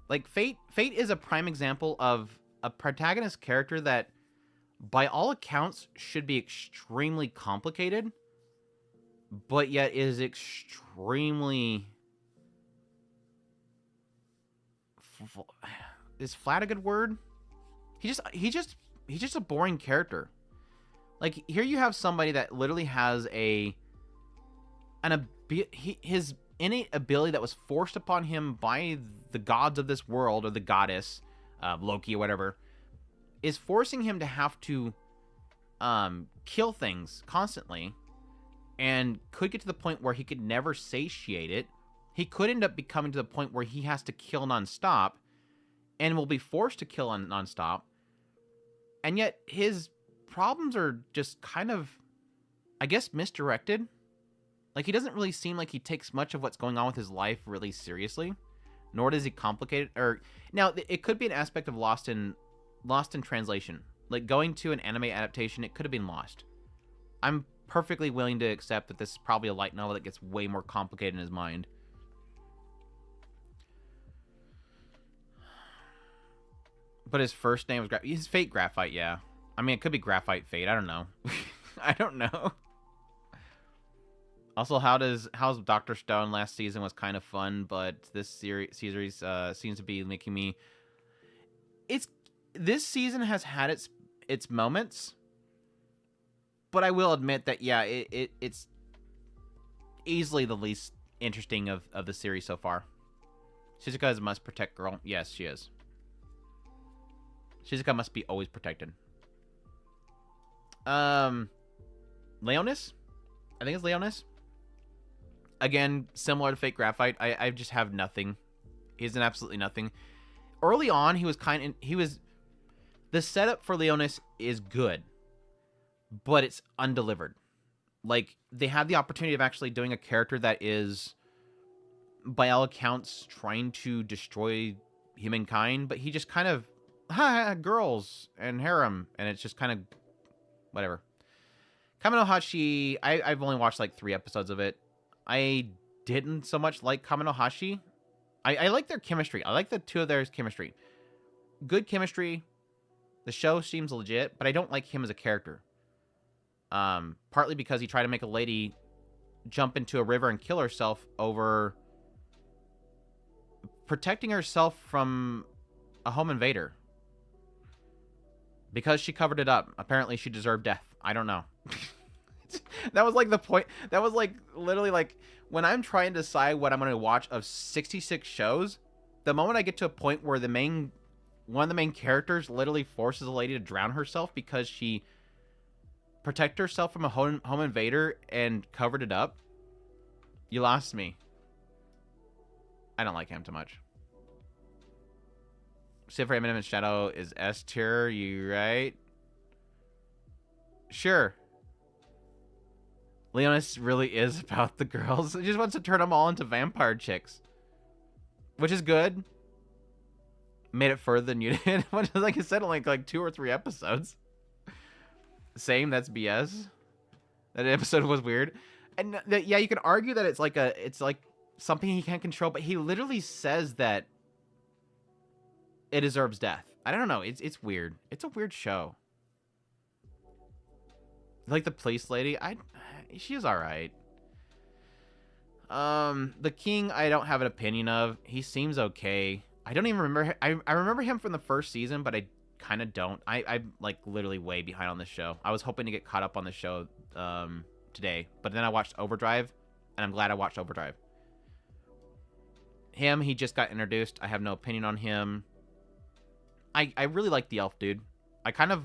Like, Fate is a prime example of a protagonist character that, by all accounts, should be extremely complicated, but yet is extremely... Is flat a good word? He's just a boring character. Like, here you have somebody that literally has his innate ability that was forced upon him by the gods of this world, or the goddess, Loki or whatever, is forcing him to have to kill things constantly, and could get to the point where he could never satiate it. He could end up becoming to the point where he has to kill nonstop, and will be forced to kill nonstop, and yet his problems are just kind of, I guess, misdirected. Like, he doesn't really seem like he takes much of what's going on with his life really seriously, nor does he complicate it. Or now, it could be an aspect of lost in translation. Like, going to an anime adaptation, it could have been lost. I'm perfectly willing to accept that this is probably a light novel that gets way more complicated in his mind. But his first name was his Fate Graphite, yeah. I mean, it could be Graphite Fate. I don't know. I don't know. Also, how's Dr. Stone last season was kind of fun, but this series seems to be making me... This season has had its moments, but I will admit that, yeah, it's easily the least interesting of the series so far. Shizuka is a must-protect girl. Yes, she is. Shizuka must be always protected. Leonis? I think it's Leonis. Again, similar to Fake Graphite, I just have nothing. He's an absolutely nothing. Early on, the setup for Leonis is good, but it's undelivered. Like, they had the opportunity of actually doing a character that is, by all accounts, trying to destroy humankind, but he just kind of, girls and harem, and it's just kind of whatever. Kame no Hachi, I've only watched like 3 episodes of it. I didn't so much like Kaminohashi. I like their chemistry. I like the two of theirs chemistry. Good chemistry. The show seems legit, but I don't like him as a character. Partly because he tried to make a lady jump into a river and kill herself over protecting herself from a home invader. Because she covered it up. Apparently she deserved death. I don't know. That was like the point. That was like literally like when I'm trying to decide what I'm going to watch of 66 shows, the moment I get to a point where one of the main characters literally forces a lady to drown herself because she protected herself from a home invader and covered it up, you lost me. I don't like him too much. Except for Eminence Shadow is S tier, you right? Sure. Leonis really is about the girls. He just wants to turn them all into vampire chicks. Which is good. Made it further than you did. Like I said, only like 2 or 3 episodes. Same, that's BS. That episode was weird. And yeah, you can argue that it's like something he can't control, but he literally says that it deserves death. I don't know. It's weird. It's a weird show. Like the police lady, she's all right. The king, I don't have an opinion of. He seems okay. I don't even remember. I remember him from the first season, but I kind of don't. I'm like literally way behind on this show. I was hoping to get caught up on the show today, but then I watched Overdrive, and I'm glad I watched Overdrive. He just got introduced. I have no opinion on him. I really like the elf dude. I kind of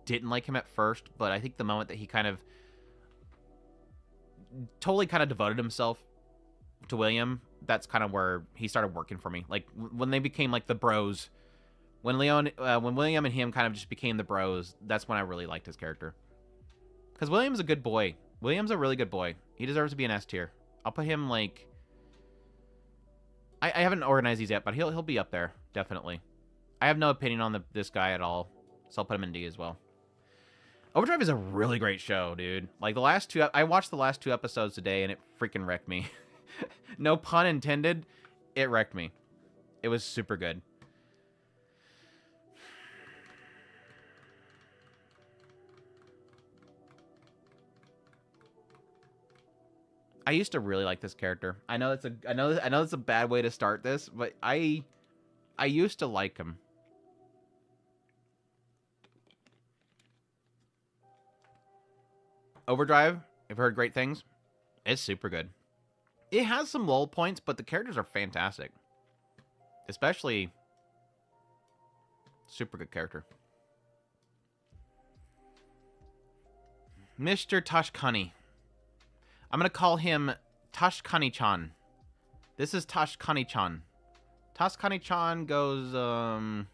didn't like him at first, but I think the moment that he kind of totally devoted himself to William, that's kind of where he started working for me. Like when they became like the bros, when William and him kind of just became the bros, that's when I really liked his character. Because William's a good boy. William's a really good boy. He deserves to be an S tier. I'll put him like, I haven't organized these yet, but he'll be up there definitely. I have no opinion on this guy at all, so I'll put him in D as well. Overdrive is a really great show, dude. Like I watched the last 2 episodes today, and it freaking wrecked me. No pun intended. It wrecked me. It was super good. I used to really like this character. I know it's a bad way to start this, but I used to like him. Overdrive, I've heard great things. It's super good. It has some lull points, but the characters are fantastic. Especially super good character. Mr. Tashkani. I'm going to call him Tashkani-chan. This is Tashkani-chan. Tashkani-chan goes,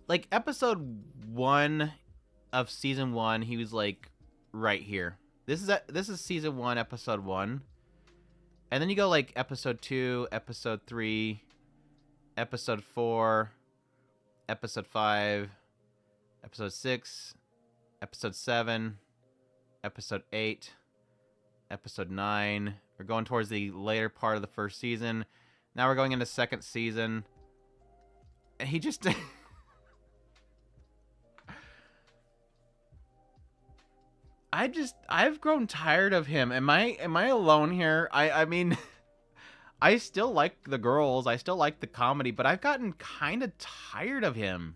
like, episode 1 of season 1, he was, like, right here. This is season 1, episode 1. And then you go, like, episode 2, episode 3, episode 4, episode 5, episode 6, episode 7, episode 8, episode 9. We're going towards the later part of the first season. Now we're going into second season. And he just... I've grown tired of him. Am I alone here? I mean, I still like the girls. I still like the comedy, but I've gotten kind of tired of him.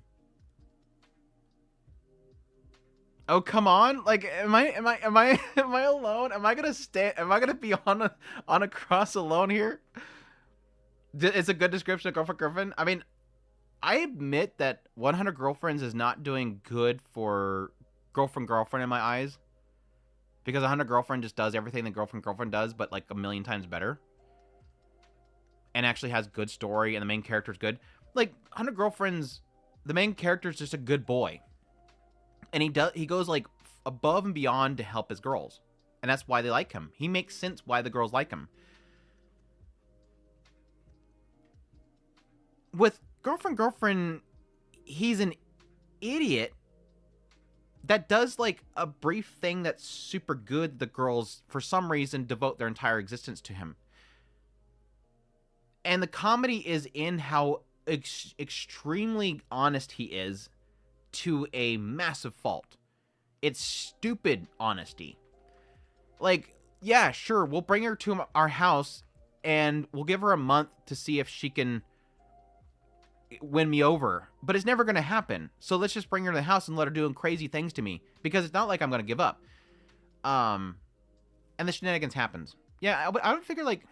Oh, come on. Like, am I alone? Am I gonna be on a cross alone here? It's a good description of girlfriend. I mean, I admit that 100 Girlfriends is not doing good for girlfriend in my eyes. Because 100 Girlfriend just does everything that girlfriend does, but like a million times better. And actually has good story, and the main character's good. Like, 100 Girlfriends, the main character's just a good boy. And he goes like above and beyond to help his girls. And that's why they like him. He makes sense why the girls like him. With girlfriend, he's an idiot that does like a brief thing that's super good. The girls, for some reason, devote their entire existence to him. And the comedy is in how extremely honest he is to a massive fault. It's stupid honesty. Like, yeah, sure, we'll bring her to our house and we'll give her a month to see if she can win me over. But it's never going to happen. So let's just bring her to the house and let her do crazy things to me. Because it's not like I'm going to give up. And the shenanigans happens. Yeah, I would figure, like...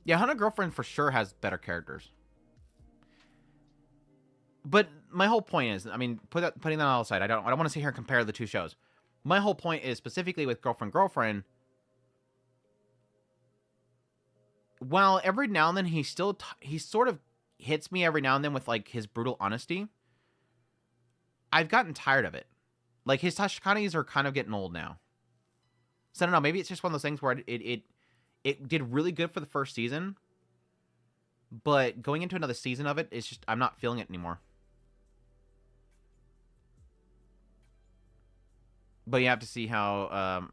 Yeah, 100 Girlfriend for sure has better characters. But my whole point is, I mean, putting that all aside, I don't want to sit here and compare the two shows. My whole point is, specifically with Girlfriend, while every now and then he sort of hits me every now and then with like his brutal honesty, I've gotten tired of it. Like, his Tashikanis are kind of getting old now. So I don't know, maybe it's just one of those things where it did really good for the first season, but going into another season of it, it's just, I'm not feeling it anymore. But you have to see how,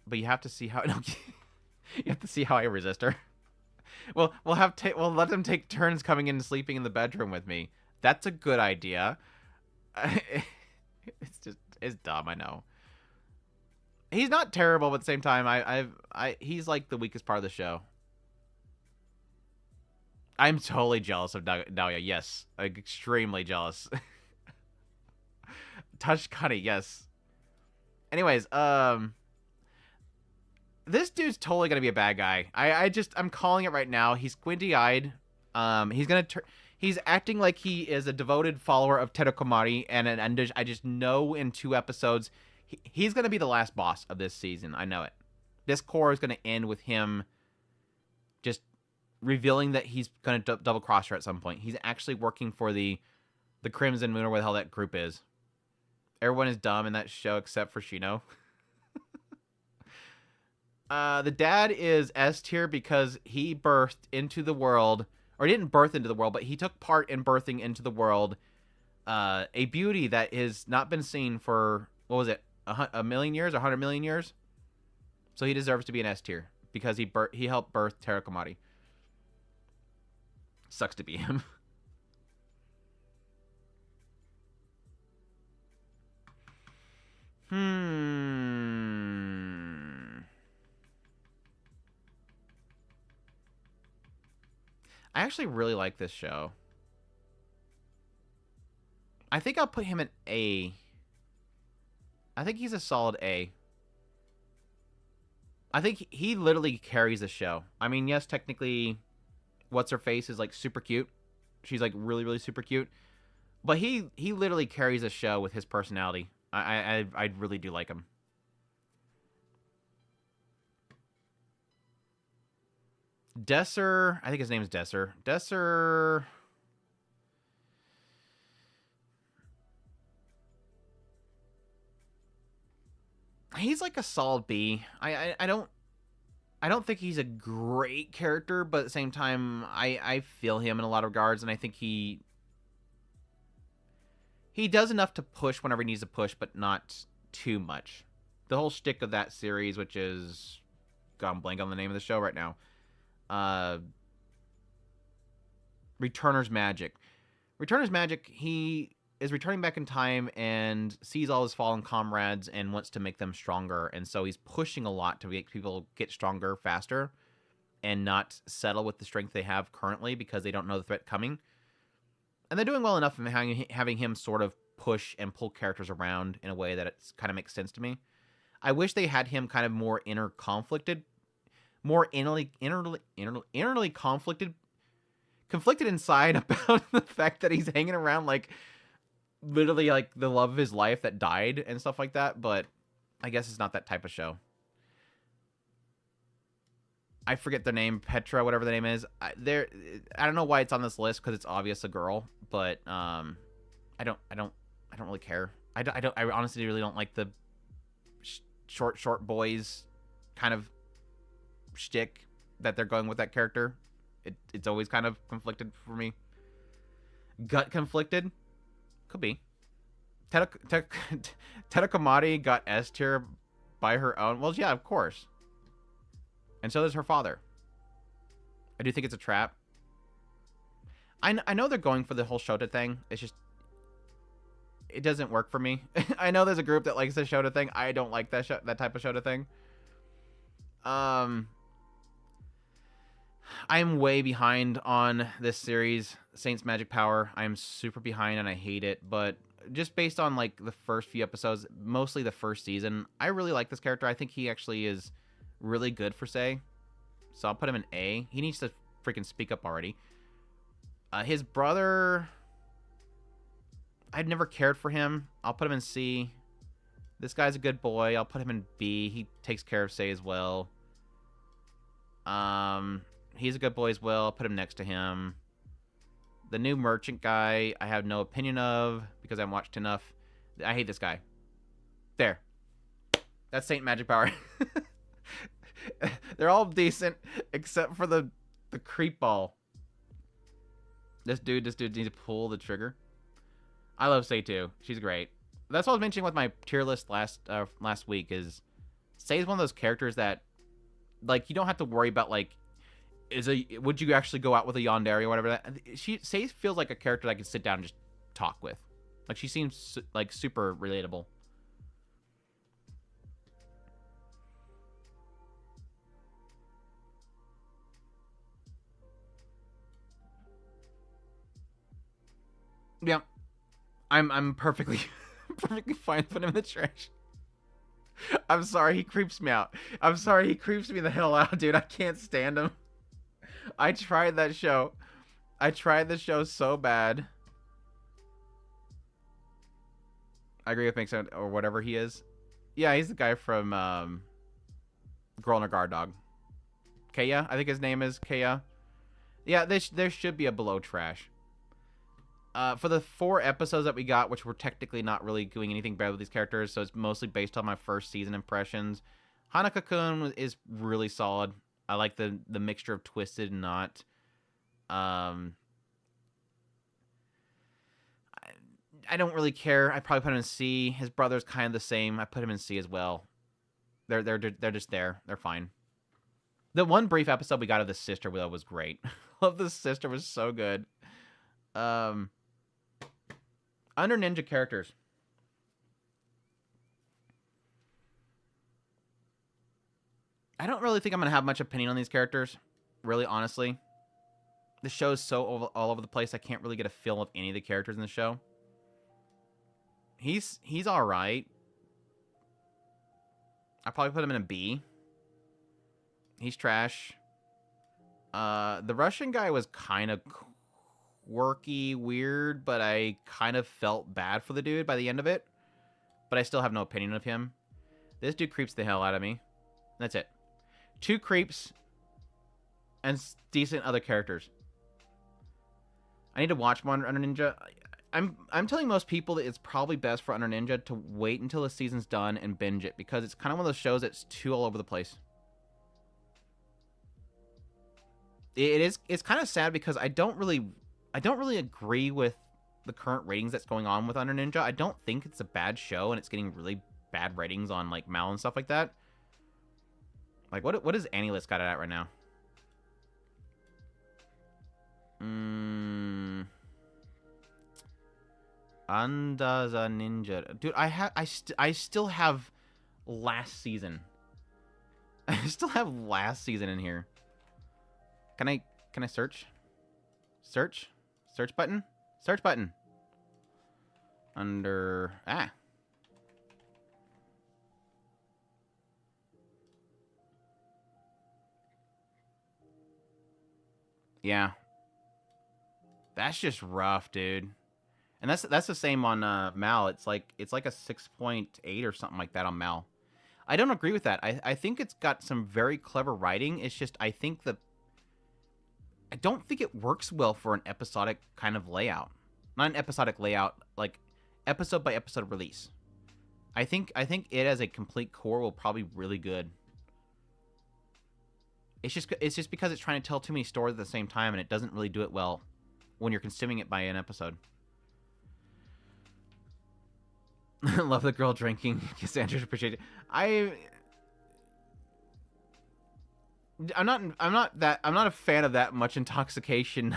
no, you have to see how I resist her. Well, we'll let them take turns coming in and sleeping in the bedroom with me. That's a good idea. It's dumb, I know. He's not terrible, but at the same time, he's like the weakest part of the show. I'm totally jealous of Dahlia. Yes, like, extremely jealous. Tashikani, yes. Anyways, this dude's totally gonna be a bad guy. I'm calling it right now. He's squinty-eyed. He's acting like he is a devoted follower of Terukomari, and I just know in 2 episodes he's gonna be the last boss of this season. I know it. This core is gonna end with him just revealing that he's gonna double cross her at some point. He's actually working for the Crimson Moon, or where the hell that group is. Everyone is dumb in that show except for Shino. The dad is S tier because he birthed into the world, or he didn't birth into the world, but he took part in birthing into the world a beauty that has not been seen for, what was it, a million years, 100 million years? So he deserves to be an S tier because he helped birth Terukomari. Sucks to be him. I actually really like this show. I think I'll put him at A. I think he's a solid A. I think he literally carries the show. I mean, yes, technically, what's-her-face is, like, super cute. She's, like, really, really super cute. But he literally carries the show with his personality. I really do like him. Desser, I think his name is Desser. Desser... He's like a solid B. I don't think he's a great character, but at the same time, I feel him in a lot of regards, and I think he does enough to push whenever he needs to push, but not too much. The whole shtick of that series, which is... God, I'm blank on the name of the show right now. Returner's Magic. Returner's Magic, he is returning back in time and sees all his fallen comrades and wants to make them stronger. And so he's pushing a lot to make people get stronger faster and not settle with the strength they have currently because they don't know the threat coming. And they're doing well enough in having him sort of push and pull characters around in a way that it kind of makes sense to me. I wish they had him kind of more conflicted inside about the fact that he's hanging around like literally like the love of his life that died and stuff like that, but I guess it's not that type of show. I forget their name, Petra, whatever the name is. I don't know why it's on this list because it's obvious a girl, but I don't really care. I honestly really don't like the short boys kind of shtick that they're going with that character. It's always kind of conflicted for me. Gut conflicted? Could be. Tedakamari got S tier by her own. Well, yeah, of course. And so does her father. I do think it's a trap. I know they're going for the whole Shota thing. It's just, it doesn't work for me. I know there's a group that likes the Shota thing. I don't like that type of Shota thing. I'm way behind on this series, Saint's Magic Power. I'm super behind and I hate it, but just based on like the first few episodes, mostly the first season, I really like this character. I think he actually is really good for Sei. So I'll put him in A. He needs to freaking speak up already. His brother, I've never cared for him. I'll put him in C. This guy's a good boy. I'll put him in B. He takes care of Sei as well. He's a good boy as well. I'll put him next to him. The new merchant guy, I have no opinion of because I haven't watched enough. I hate this guy. There. That's Saint Magic Power. They're all decent except for the creep ball. This dude needs to pull the trigger. I love Sei too. She's great. That's what I was mentioning with my tier list last week is Sei is one of those characters that like you don't have to worry about like would you actually go out with a yandere or whatever that Sei feels like a character that I can sit down and just talk with. Like she seems like super relatable. Yeah. I'm perfectly fine putting him in the trash. I'm sorry, he creeps me out. I'm sorry, he creeps me the hell out, dude. I can't stand him. I tried that show. I tried the show so bad. I agree with Mixon or whatever he is. Yeah, he's the guy from Girl in a Guard Dog. Kaya, I think his name is Kaya. Yeah, there should be a below trash. For the 4 episodes that we got, which were technically not really doing anything bad with these characters, so it's mostly based on my first season impressions. Hanaka-kun is really solid. I like the mixture of twisted and not. I don't really care. I probably put him in C. His brother's kind of the same. I put him in C as well. They're just there. They're fine. The one brief episode we got of the sister though was great. Love the sister was so good. Under ninja characters. I don't really think I'm going to have much opinion on these characters. Really, honestly. The show is so all over the place. I can't really get a feel of any of the characters in the show. He's alright. I'll probably put him in a B. He's trash. The Russian guy was kind of quirky, weird, but I kind of felt bad for the dude by the end of it. But I still have no opinion of him. This dude creeps the hell out of me. That's it. 2 creeps and decent other characters. I need to watch more Under Ninja. I'm telling most people that it's probably best for Under Ninja to wait until the season's done and binge it because it's kind of one of those shows that's too all over the place. It's kind of sad because I don't really agree with the current ratings that's going on with Under Ninja. I don't think it's a bad show and it's getting really bad ratings on like Mal and stuff like that. Like what is AniList got it at right now? Under the Ninja. Dude, I still have last season. I still have last season in here. Can I search? Search? Search button? Search button. Under... Ah. Yeah. That's just rough, dude. And that's the same on Mal. It's like a 6.8 or something like that on Mal. I don't agree with that. I think it's got some very clever writing. It's just I don't think it works well for an episodic kind of layout. Not an episodic layout, like episode by episode release. I think it as a complete core will probably be really good. It's just because it's trying to tell too many stories at the same time and it doesn't really do it well when you're consuming it by an episode. Love the girl drinking. Cassandra's appreciate it. I'm not a fan of that much intoxication,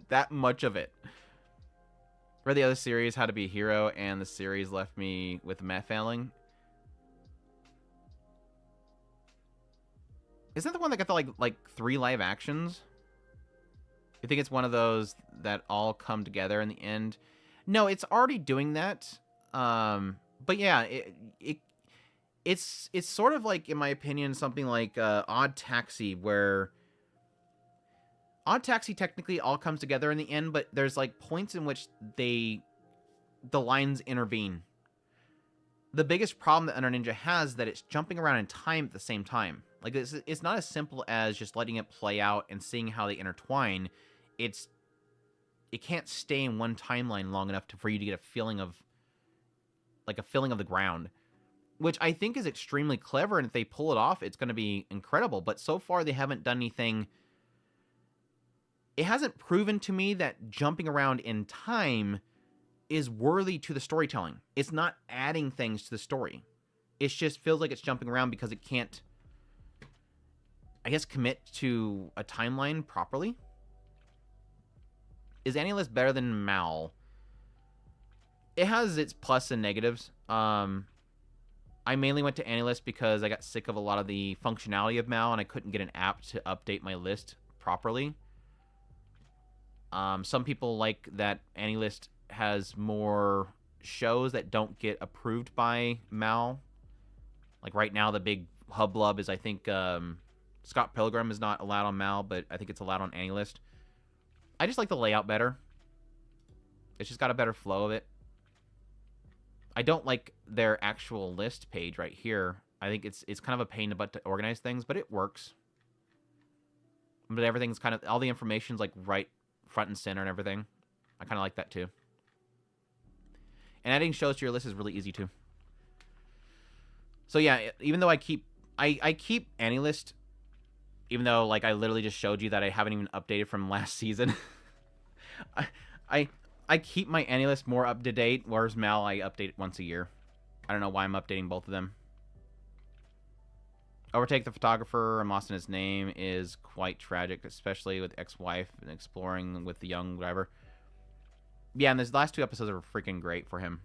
that much of it. Read the other series, How to Be a Hero, and the series left me with meth failing. Isn't that the one that got the like 3 live actions? You think it's one of those that all come together in the end? No, it's already doing that. But yeah, it's sort of like, in my opinion, something like Odd Taxi, where Odd Taxi technically all comes together in the end, but there's like points in which the lines intervene. The biggest problem that Under Ninja has is that it's jumping around in time at the same time. Like, it's not as simple as just letting it play out and seeing how they intertwine. It can't stay in one timeline long enough for you to get a feeling of the ground, which I think is extremely clever. And if they pull it off, it's going to be incredible. But so far, they haven't done anything. It hasn't proven to me that jumping around in time is worthy to the storytelling. It's not adding things to the story. It just feels like it's jumping around because it can't, I guess, commit to a timeline properly. Is Annulus better than Mal? It has its plus and negatives. I mainly went to Annulus because I got sick of a lot of the functionality of Mal, and I couldn't get an app to update my list properly. Some people like that Annulus has more shows that don't get approved by Mal. Like right now, the big hubbub is, I think, Scott Pilgrim is not allowed on Mal, but I think it's allowed on Annulus. I just like the layout better. It's just got a better flow of it. I don't like their actual list page right here. I think it's kind of a pain in the butt to organize things, but it works. But everything's kind of, all the information's like right front and center and everything. I kind of like that too. And adding shows to your list is really easy too. So yeah, even though I keep Annulist, even though like I literally just showed you that I haven't even updated from last season, I keep my Annulist more up to date, whereas Mal I update it once a year. I don't know why I'm updating both of them. Overtake the photographer, I'm lost in his name, is quite tragic, especially with ex-wife and exploring with the young driver. Yeah, and these last 2 episodes are freaking great for him.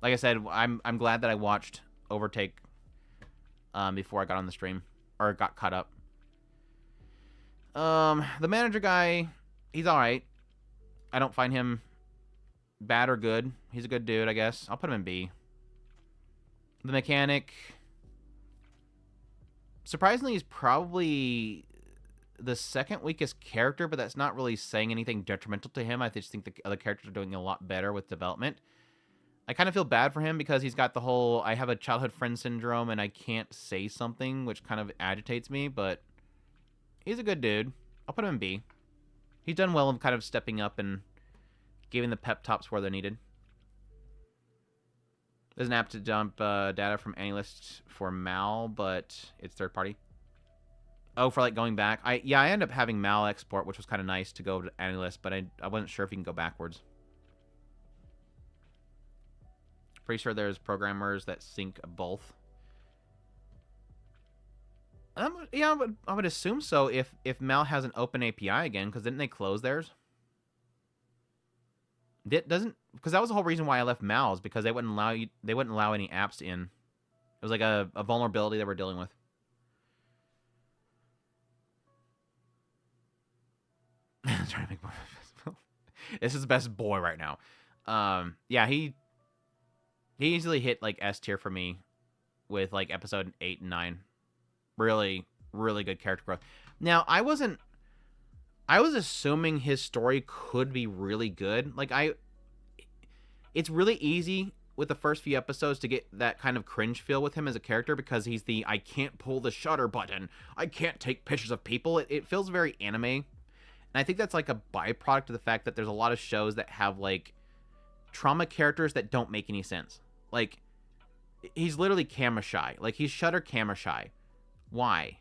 Like I said, I'm glad that I watched Overtake before I got on the stream, or got caught up. The manager guy, he's alright. I don't find him bad or good. He's a good dude, I guess. I'll put him in B. The mechanic, surprisingly, he's probably the second weakest character, but that's not really saying anything detrimental to him. I just think the other characters are doing a lot better with development. I kind of feel bad for him because he's got the whole, I have a childhood friend syndrome and I can't say something, which kind of agitates me, but he's a good dude. I'll put him in B. He's done well in kind of stepping up and giving the pep talks where they're needed. There's an app to dump data from Annulist for Mal, but it's third party. Oh, for like going back. I ended up having Mal export, which was kind of nice to go to Annulist, but I wasn't sure if you can go backwards. Pretty sure there's programmers that sync both. Yeah, I would assume so if Mal has an open API again, because didn't they close theirs? Because that was the whole reason why I left Mal's, because they wouldn't allow any apps in. It was like a vulnerability they were dealing with. Trying to make more. This is the best boy right now. Yeah, he easily hit like S tier for me with like episode 8 and 9. Really, really good character growth. Now, I was assuming his story could be really good. Like it's really easy with the first few episodes to get that kind of cringe feel with him as a character, because he's the, I can't pull the shutter button, I can't take pictures of people. It feels very anime. And I think that's like a byproduct of the fact that there's a lot of shows that have like trauma characters that don't make any sense. Like, he's literally camera shy. Like, he's shutter camera shy. Why?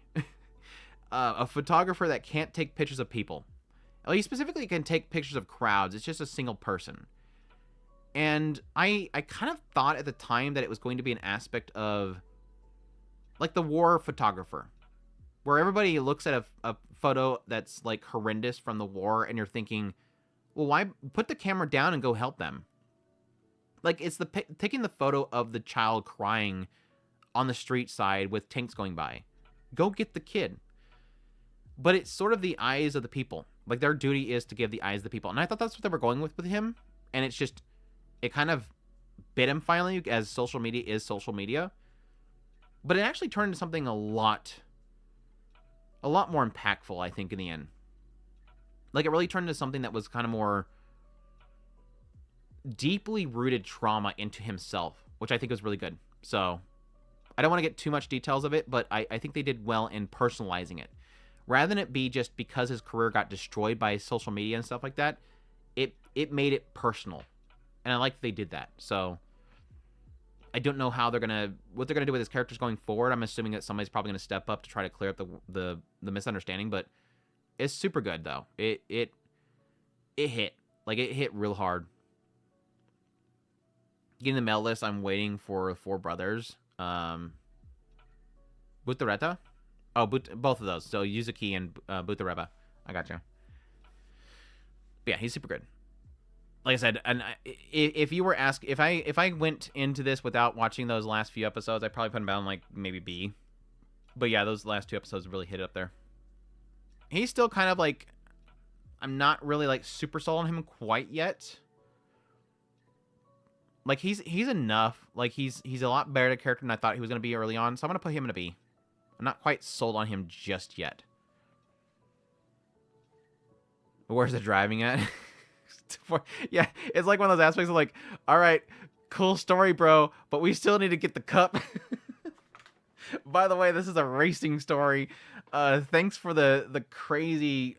A photographer that can't take pictures of people. Well, he specifically can take pictures of crowds. It's just a single person. And I kind of thought at the time that it was going to be an aspect of like the war photographer, where everybody looks at a photo that's like horrendous from the war, and you're thinking, well, why put the camera down and go help them? Like, it's taking the photo of the child crying on the street side with tanks going by. Go get the kid. But it's sort of the eyes of the people. Like, their duty is to give the eyes of the people. And I thought that's what they were going with him. And it's just, it kind of bit him finally, as social media is social media. But it actually turned into something a lot more impactful, I think, in the end. Like, it really turned into something that was kind of more deeply rooted trauma into himself, which I think was really good. So, I don't want to get too much details of it, but I think they did well in personalizing it. Rather than it be just because his career got destroyed by social media and stuff like that, it made it personal. And I like that they did that. So, I don't know how what they're gonna do with his characters going forward. I'm assuming that somebody's probably gonna step up to try to clear up the misunderstanding, but it's super good though. It hit. Like, it hit real hard. Getting the mail list, I'm waiting for Four Brothers. Butareta? Oh, both of those. So Yuzuki and Butareba. I got you. But yeah, he's super good. Like I said, and if you were asked, if I went into this without watching those last few episodes, I'd probably put him down like maybe B. But yeah, those last 2 episodes really hit it up there. He's still kind of like, I'm not really like super sold on him quite yet. Like, he's enough. Like, he's a lot better a character than I thought he was going to be early on. So I'm going to put him in a B. I'm not quite sold on him just yet. But where's the driving at? Yeah, it's like one of those aspects of like, all right, cool story, bro, but we still need to get the cup. By the way, this is a racing story. Thanks for the crazy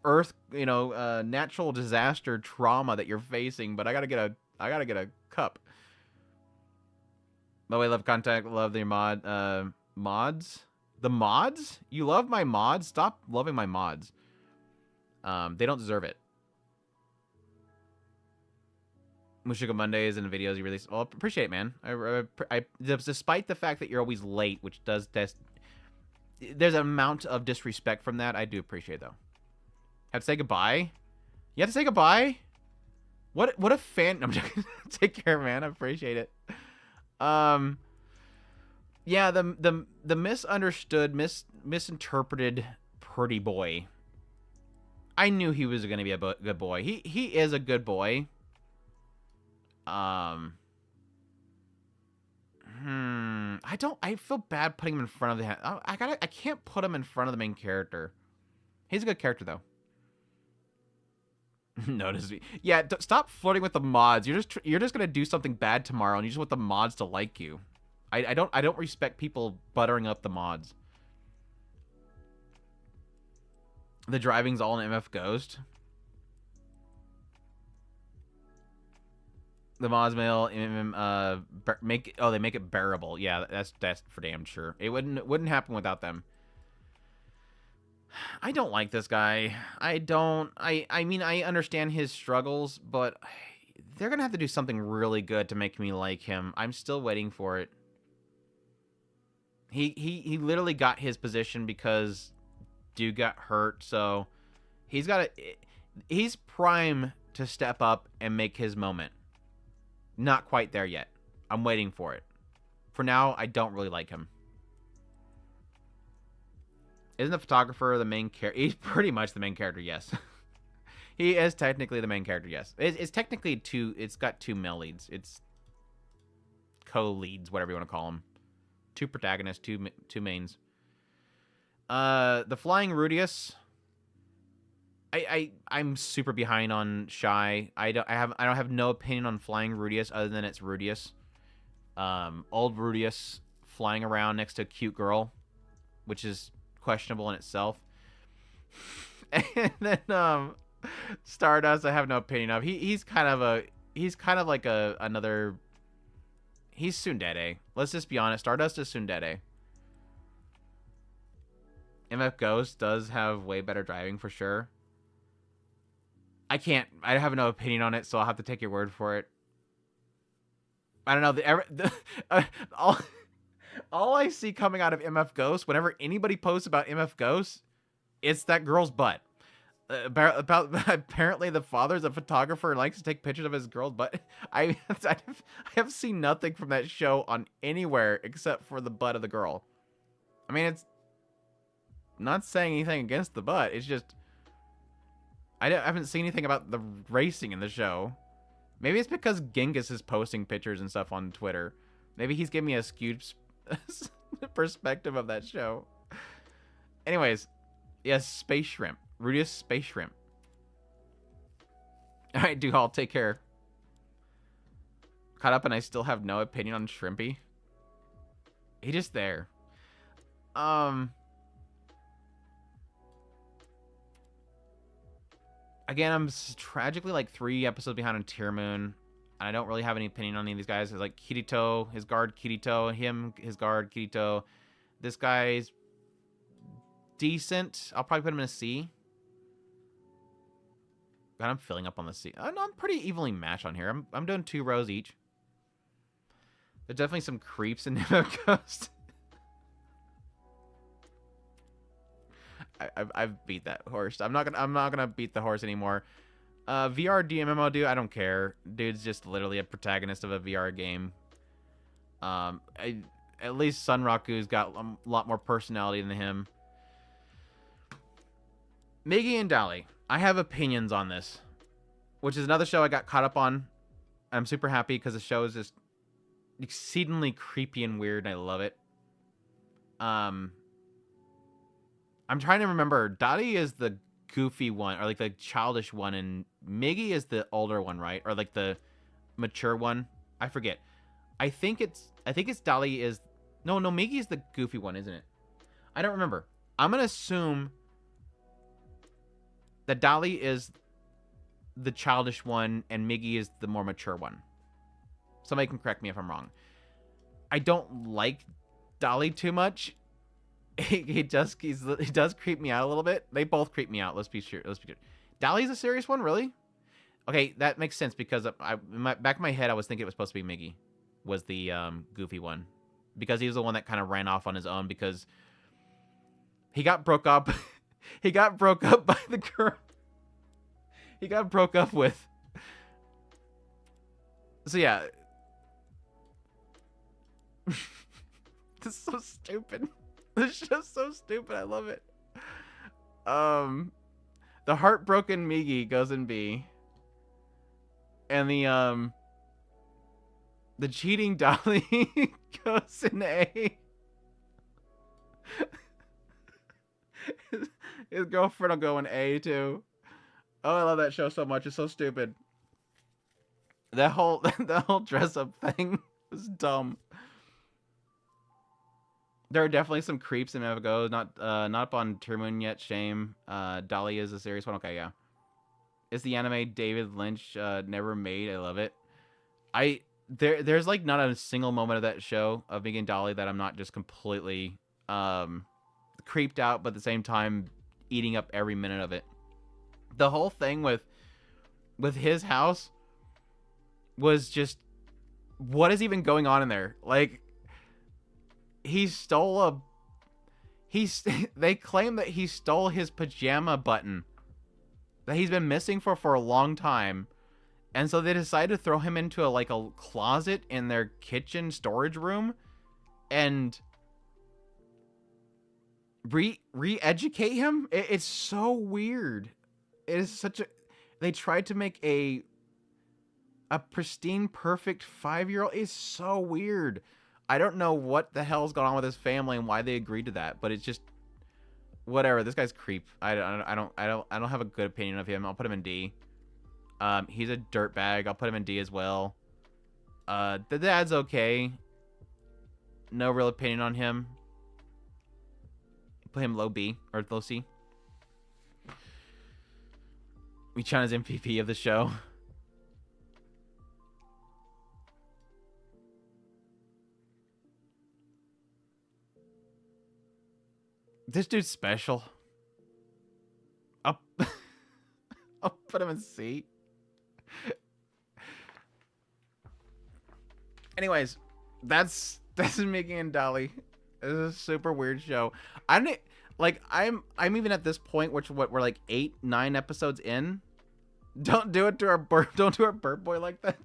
earth, natural disaster trauma that you're facing, but I gotta get a cup. By the way, love contact, love the mods. The mods? You love my mods? Stop loving my mods. They don't deserve it. Mushiga Mondays and videos you release. Oh, appreciate it, man. I despite the fact that you're always late, which does there's an amount of disrespect from that. I do appreciate, though. Have to say goodbye? You have to say goodbye? What a fan. I'm joking. Take care, man. I appreciate it. Yeah, the misunderstood, misinterpreted pretty boy. I knew he was going to be a good boy. He is a good boy. I feel bad putting him in front of I can't put him in front of the main character. He's a good character though. Notice me. Yeah, stop flirting with the mods. You're just gonna do something bad tomorrow, and you just want the mods to like you. I don't respect people buttering up the mods. The driving's all in MF Ghost. The mods mail they make it bearable. Yeah, that's for damn sure. It wouldn't happen without them. I don't like this guy. I mean, I understand his struggles, but they're gonna have to do something really good to make me like him. I'm still waiting for it. He literally got his position because dude got hurt, so he's prime to step up and make his moment. Not quite there yet. I'm waiting for it. For now, I don't really like him. Isn't the photographer the main character? He's pretty much the main character, yes. He is technically the main character, yes. It's technically it's got 2 male leads. It's co-leads, whatever you want to call them. 2 protagonists, 2 mains. The Flying Rudius. I'm super behind on Shy. I don't have no opinion on Flying Rudius other than it's Rudius. Old Rudius flying around next to a cute girl, which is questionable in itself. And then Stardust, I have no opinion of. He's kind of like another. He's tsundere. Let's just be honest. Stardust is tsundere. MF Ghost does have way better driving for sure. I can't. I have no opinion on it, so I'll have to take your word for it. I don't know. All, all I see coming out of MF Ghost, whenever anybody posts about MF Ghost, it's that girl's butt. About apparently the father's a photographer and likes to take pictures of his girl's butt. I have seen nothing from that show on anywhere except for the butt of the girl. I mean, it's not saying anything against the butt. It's just I haven't seen anything about the racing in the show. Maybe it's because Genghis is posting pictures and stuff on Twitter. Maybe he's giving me a skewed perspective of that show. Anyways, yes, Space Shrimp. Rudius Space Shrimp. Alright, Duhal, take care. Caught up and I still have no opinion on Shrimpy. He just there. Again, I'm tragically like 3 episodes behind on Tier Moon. I don't really have any opinion on any of these guys. There's like Kirito, his guard Kirito, him, his guard Kirito. This guy's decent. I'll probably put him in a C. God, I'm filling up on the C. I'm pretty evenly matched on here. I'm doing 2 rows each. There's definitely some creeps in MF Ghost. I've beat that horse. I'm not gonna beat the horse anymore. VR DMMO dude, I don't care. Dude's just literally a protagonist of a VR game. At least Sunraku's got a lot more personality than him. Meigi and Dolly, I have opinions on this, which is another show I got caught up on. I'm super happy because the show is just exceedingly creepy and weird, and I love it. I'm trying to remember. Dolly is the goofy one, or like the childish one, and Meigi is the older one, right? Or like the mature one. I forget. I think it's Dolly is no Meigi is the goofy one, isn't it? I don't remember. I'm gonna assume that Dolly is the childish one and Meigi is the more mature one. Somebody can correct me if I'm wrong. I don't like Dolly too much. He does creep me out a little bit. They both creep me out. Let's be sure. Dolly's a serious one, really? Okay, that makes sense because in my back of my head I was thinking it was supposed to be Meigi was the goofy one, because he was the one that kind of ran off on his own because he got broke up. He got broke up by the girl. He got broke up with. So yeah. This is so stupid. This show's so stupid. I love it. The heartbroken Meigi goes in B. And the cheating Dolly goes in A. His girlfriend will go in A too. Oh, I love that show so much. It's so stupid. That whole dress up thing was dumb. There are definitely some creeps in Go. Not up on Tier Moon yet. Shame. Dolly is a serious one. Okay, yeah. It's the anime David Lynch never made. I love it. There's like not a single moment of that show of Meigi and Dolly that I'm not just completely creeped out, but at the same time eating up every minute of it. The whole thing with his house was just, what is even going on in there? Like, he stole they claim that he stole his pajama button that he's been missing for a long time. And so they decided to throw him into a closet in their kitchen storage room and re-educate him. It's so weird. It is such a... They tried to make a pristine, perfect 5-year-old. It's so weird. I don't know what the hell's going on with his family and why they agreed to that, but it's just whatever. This guy's creep. I don't have a good opinion of him. I'll put him in D. He's a dirtbag. I'll put him in D as well. The dad's okay. No real opinion on him. Put him low B or low C. Michana's MVP of the show. This dude's special. Up. Put him in C. Anyways, that's Meigi and Dolly. It's a super weird show. I don't like. I'm even at this point, which we're like 8-9 episodes in. Don't do it to our don't do our bird boy like that.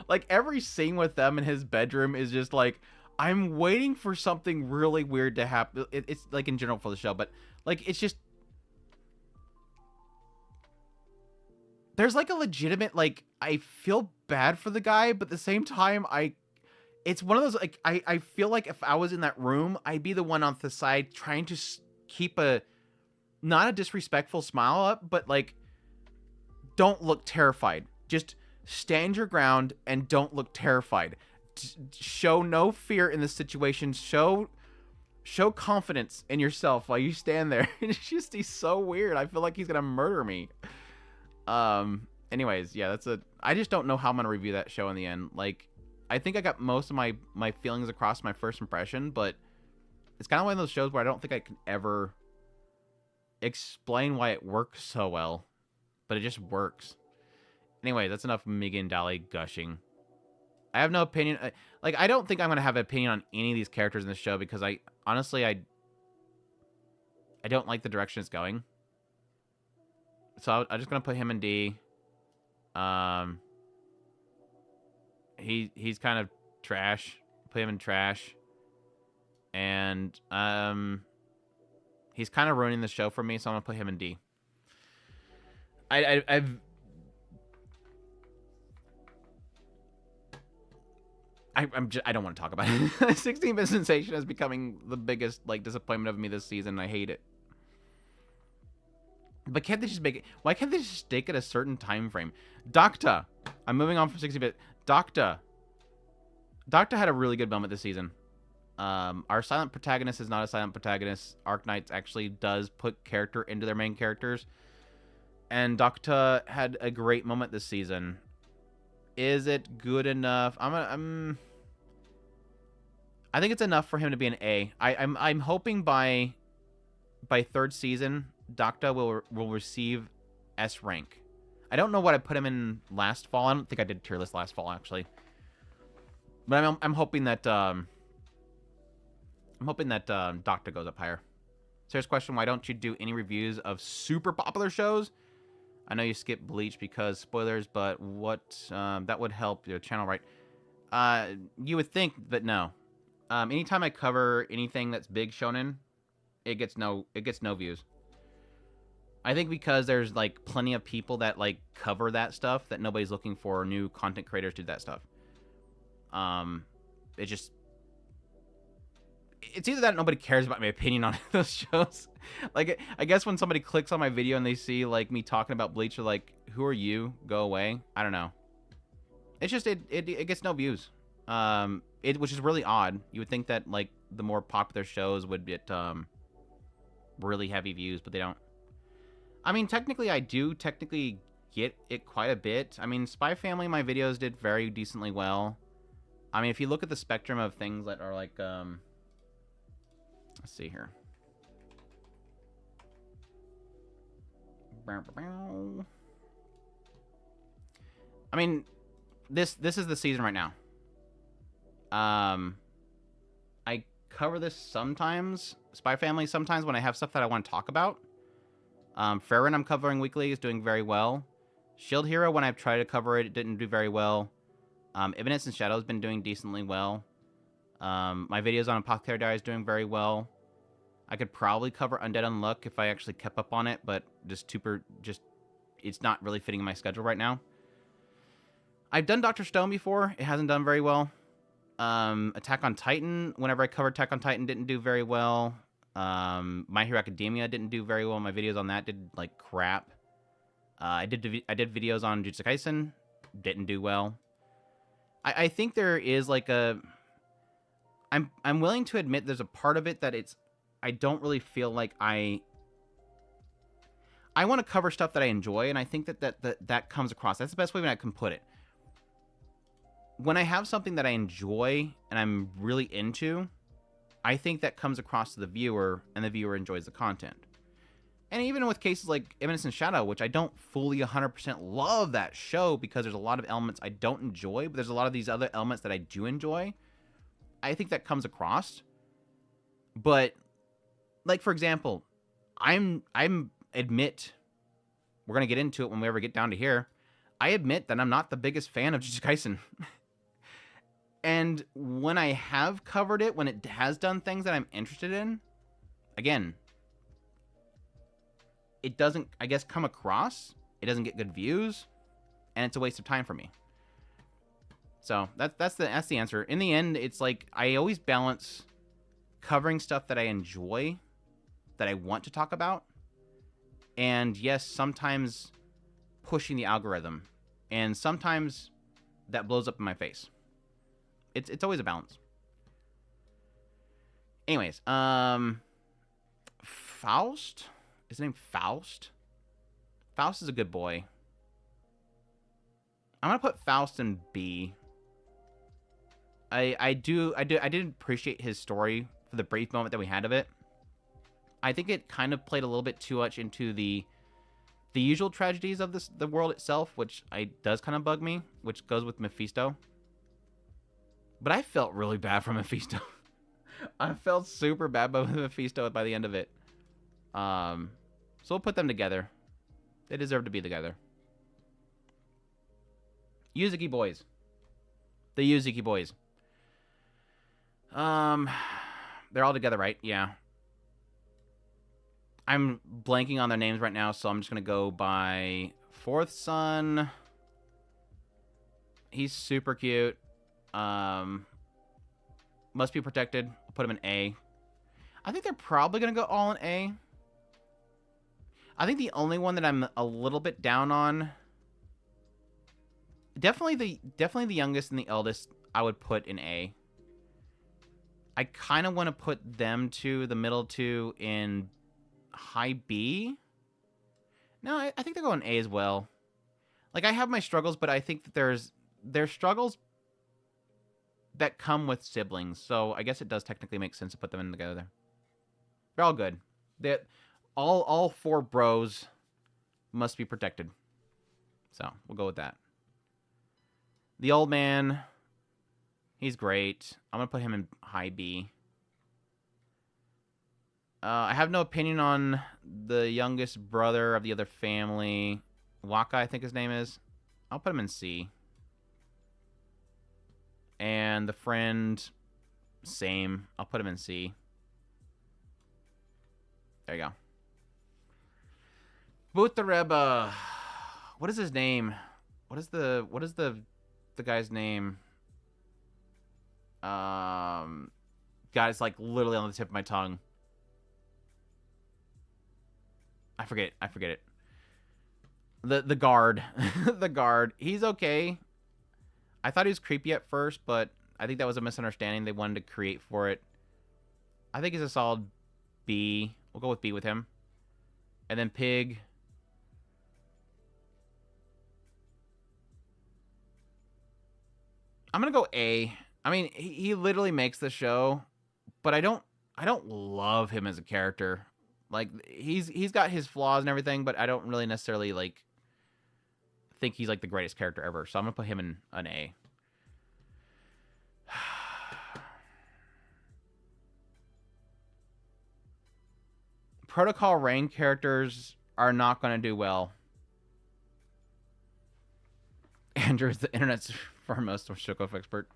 Like every scene with them in his bedroom is just like, I'm waiting for something really weird to happen. It's like in general for the show, but like it's just there's like a legitimate like I feel bad for the guy, but at the same time it's one of those like I feel like if I was in that room, I'd be the one on the side trying to keep a not a disrespectful smile up, but like don't look terrified. Just stand your ground and don't look terrified. Show no fear in the situation. Show confidence in yourself while you stand there. He's so weird. I feel like he's gonna murder me. Anyways, yeah, I just don't know how I'm gonna review that show in the end. Like, I think I got most of my feelings across my first impression, but it's kind of one of those shows where I don't think I can ever explain why it works so well, but it just works. Anyway, that's enough Meigi and Dolly gushing. I have no opinion. Like, I don't think I'm going to have an opinion on any of these characters in the show because honestly, I don't like the direction it's going. So I'm just going to put him in D. He's kind of trash. Put him in trash. And, he's kind of ruining the show for me, so I'm going to put him in D. I don't want to talk about it. 16-bit Sensation is becoming the biggest like disappointment of me this season. I hate it. But can't they just make it? Why can't they just stick at a certain time frame? Docta. I'm moving on from 16-bit. Docta had a really good moment this season. Our silent protagonist is not a silent protagonist. Arknights actually does put character into their main characters. And Docta had a great moment this season. Is it good enough? I think it's enough for him to be an A. I'm hoping by third season, Docta will receive S rank. I don't know what I put him in last fall. I don't think I did tier list last fall actually. But I'm hoping that Docta goes up higher. Serious question: why don't you do any reviews of super popular shows? I know you skipped Bleach because spoilers, but what that would help your channel, right? You would think, but no. Anytime I cover anything that's big shonen, it gets no views. I think because there's like plenty of people that like cover that stuff that nobody's looking for new content creators to do that stuff. It's either that nobody cares about my opinion on those shows. Like, I guess when somebody clicks on my video and they see like me talking about Bleach, they're like, "Who are you? Go away." I don't know. It's just it gets no views. Which is really odd. You would think that like the more popular shows would get really heavy views, but they don't. I mean, technically, I do get it quite a bit. I mean, Spy Family, my videos did very decently well. I mean, if you look at the spectrum of things that are like, let's see here. I mean, this is the season right now. I cover this sometimes, Spy Family sometimes when I have stuff that I want to talk about. Frieren I'm covering weekly is doing very well. Shield Hero, when I've tried to cover it, it didn't do very well. Eminence and Shadow has been doing decently well. My videos on Apothecary is doing very well. I could probably cover Undead Unluck if I actually kept up on it, but it's not really fitting in my schedule right now. I've done Dr. Stone before. It hasn't done very well. Attack on Titan, whenever I covered Attack on Titan, didn't do very well. My Hero Academia didn't do very well. My videos on that did like crap. I did videos on Jujutsu Kaisen, didn't do well. I think there is like a... I'm willing to admit there's a part of it that I don't really feel like I want to cover stuff that I enjoy, and I think that comes across. That's the best way I can put it. When I have something that I enjoy and I'm really into, I think that comes across to the viewer, and the viewer enjoys the content. And even with cases like Eminence and Shadow, which I don't fully 100% love that show because there's a lot of elements I don't enjoy, but there's a lot of these other elements that I do enjoy. I think that comes across. But, like, for example, I'm admit, we're going to get into it when we ever get down to here, I admit that I'm not the biggest fan of Jujutsu Kaisen. And when I have covered it, when it has done things that I'm interested in, again, it doesn't, I guess, come across. It doesn't get good views, and it's a waste of time for me. So that's the answer. In the end, it's like I always balance covering stuff that I enjoy, that I want to talk about, and yes, sometimes pushing the algorithm, and sometimes that blows up in my face. It's always a balance. Anyways, Faust. His name Faust? Faust is a good boy. I'm gonna put Faust in B. I did appreciate his story for the brief moment that we had of it. I think it kind of played a little bit too much into the usual tragedies of the world itself, which does kind of bug me, which goes with Mephisto. But I felt really bad for Mephisto. I felt super bad about Mephisto by the end of it. So we'll put them together. They deserve to be together. Yuzuki boys. The Yuzuki boys. They're all together, right? Yeah. I'm blanking on their names right now, so I'm just gonna go by fourth son. He's super cute. Must be protected. I'll put him in A. I think they're probably gonna go all in A. I think the only one that I'm a little bit down on, definitely the youngest and the eldest, I would put in A. I kind of want to put them two, the middle two, in high B. No, I think they're going A as well. Like, I have my struggles, but I think that there's struggles that come with siblings, so I guess it does technically make sense to put them in together. They're all good. All four bros must be protected. So, we'll go with that. The old man, he's great. I'm going to put him in high B. I have no opinion on the youngest brother of the other family. Waka, I think his name is. I'll put him in C. And the friend, same. I'll put him in C. There you go. Butareba. What is his name? What is the guy's name? God, it's like literally on the tip of my tongue. I forget it. The guard. The guard. He's okay. I thought he was creepy at first, but I think that was a misunderstanding they wanted to create for it. I think he's a solid B. We'll go with B with him. And then Pig. I'm gonna go A. I mean, he literally makes the show, but I don't love him as a character. Like, he's got his flaws and everything, but I don't really necessarily like think he's like the greatest character ever. So I'm gonna put him in an A. Protocol Rain characters are not gonna do well. Andrew's the internet's foremost Mashoko expert.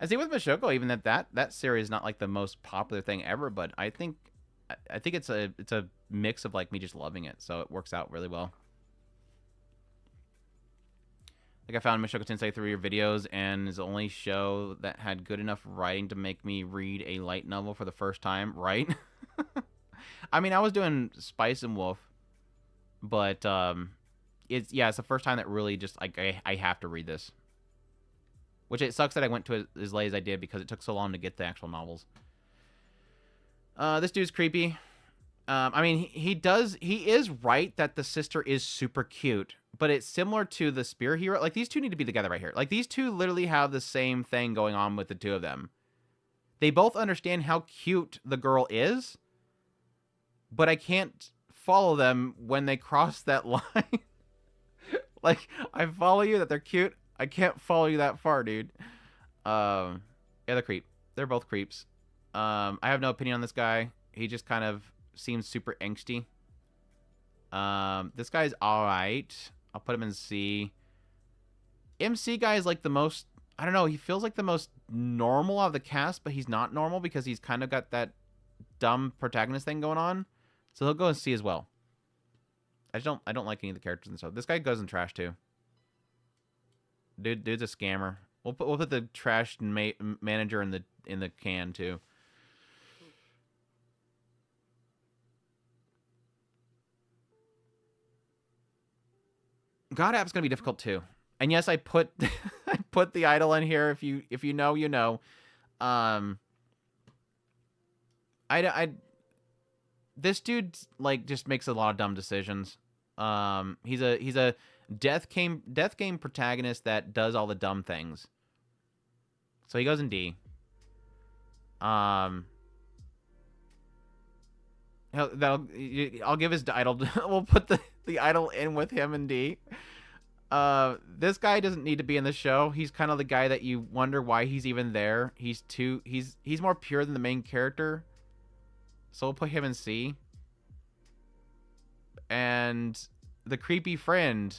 I see with Mashoko, even that series is not like the most popular thing ever, but I think it's a mix of like me just loving it, so it works out really well. Like, I found Mashoko Tensei through your videos, and is the only show that had good enough writing to make me read a light novel for the first time, right? I mean, I was doing Spice and Wolf, but it's the first time that really just like I have to read this. Which it sucks that I went to it as late as I did because it took so long to get the actual novels. This dude's creepy. I mean, he is right that the sister is super cute, but it's similar to the Spear Hero. Like, these two need to be together right here. Like, these two literally have the same thing going on with the two of them. They both understand how cute the girl is, but I can't follow them when they cross that line. Like, I follow you that they're cute. I can't follow you that far, dude. Yeah, they're creep. They're both creeps. I have no opinion on this guy. He just kind of seems super angsty. This guy's alright. I'll put him in C. MC guy is like the most, I don't know, he feels like the most normal of the cast, but he's not normal because he's kind of got that dumb protagonist thing going on. So he'll go in C as well. I don't like any of the characters and stuff. This guy goes in trash too. Dude's a scammer. We'll put the trash manager in the can too. God app's gonna be difficult too. And yes, I put I put the idol in here. If you know, you know. This dude like just makes a lot of dumb decisions. He's a death game protagonist that does all the dumb things. So he goes in D. I'll give his idol. We'll put the idol in with him in D. This guy doesn't need to be in the show. He's kind of the guy that you wonder why he's even there. He's more pure than the main character. So we'll put him in C. And the creepy friend,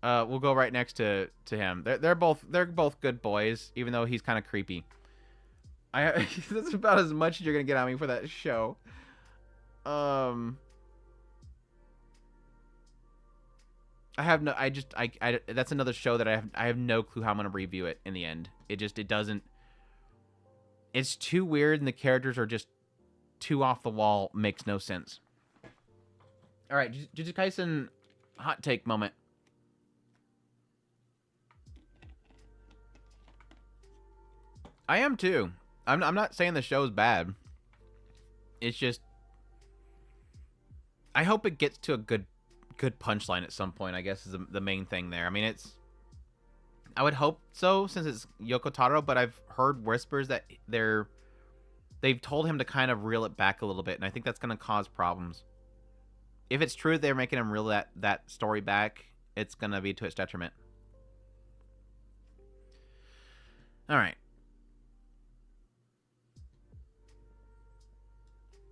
we'll go right next to him. They're both good boys, even though he's kind of creepy. That's about as much as you're gonna get out of me for that show. That's another show that I have no clue how I'm gonna review it in the end. It doesn't. It's too weird, and the characters are just too off the wall. Makes no sense. All right, Jujutsu Kaisen hot take moment. I am too. I'm not saying the show's bad. It's just I hope it gets to a good punchline at some point, I guess, is the main thing there. I mean, I would hope so since it's Yoko Taro, but I've heard whispers that they've told him to kind of reel it back a little bit, and I think that's going to cause problems. If it's true they're making him reel that story back, it's going to be to its detriment. All right.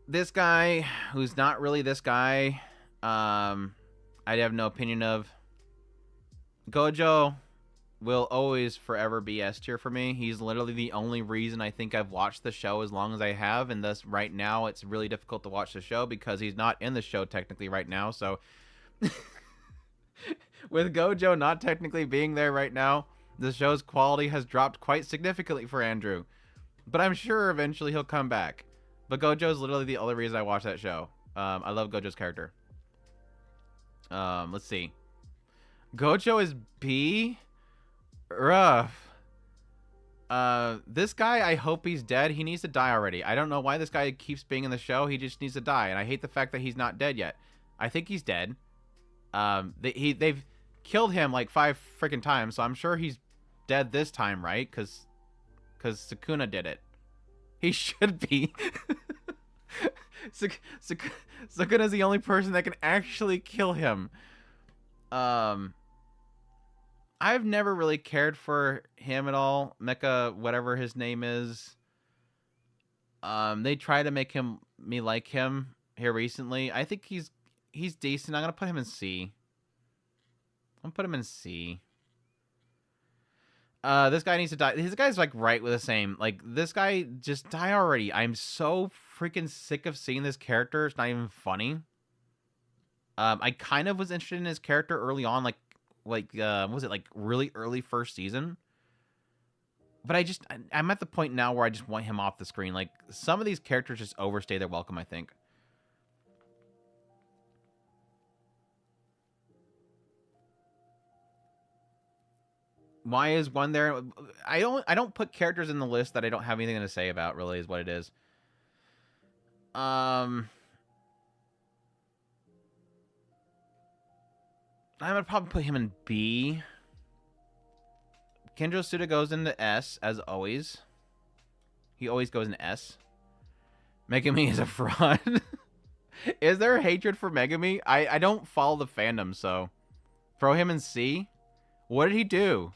This guy, who's not really this guy, I have no opinion of. Gojo will always forever be S tier for me. He's literally the only reason I think I've watched the show as long as I have, and thus right now it's really difficult to watch the show because he's not in the show technically right now. So with Gojo not technically being there right now, the show's quality has dropped quite significantly for Andrew. But I'm sure eventually he'll come back. But Gojo's literally the only reason I watch that show. I love Gojo's character. Let's see. Gojo is B? Rough. This guy, I hope he's dead. He needs to die already. I don't know why this guy keeps being in the show. He just needs to die. And I hate the fact that he's not dead yet. I think he's dead. They've killed him like 5 freaking times. So I'm sure he's dead this time, right? Because Sukuna did it. He should be. Sukuna's the only person that can actually kill him. I've never really cared for him at all. Mecha, whatever his name is. They try to make me like him here recently. I think he's decent. I'm gonna put him in C. This guy needs to die. This guy's like right with the same. Like, this guy just die already. I'm so freaking sick of seeing this character. It's not even funny. I kind of was interested in his character early on, like was it like really early first season? But I'm at the point now where I just want him off the screen. Like, some of these characters just overstay their welcome, I think. Why is one there? I don't put characters in the list that I don't have anything to say about, really, is what it is. I'm gonna probably put him in B. Kenjo Suda goes into S, as always. He always goes in S. Megami is a fraud. Is there hatred for Megami? I don't follow the fandom, so throw him in C. What did he do?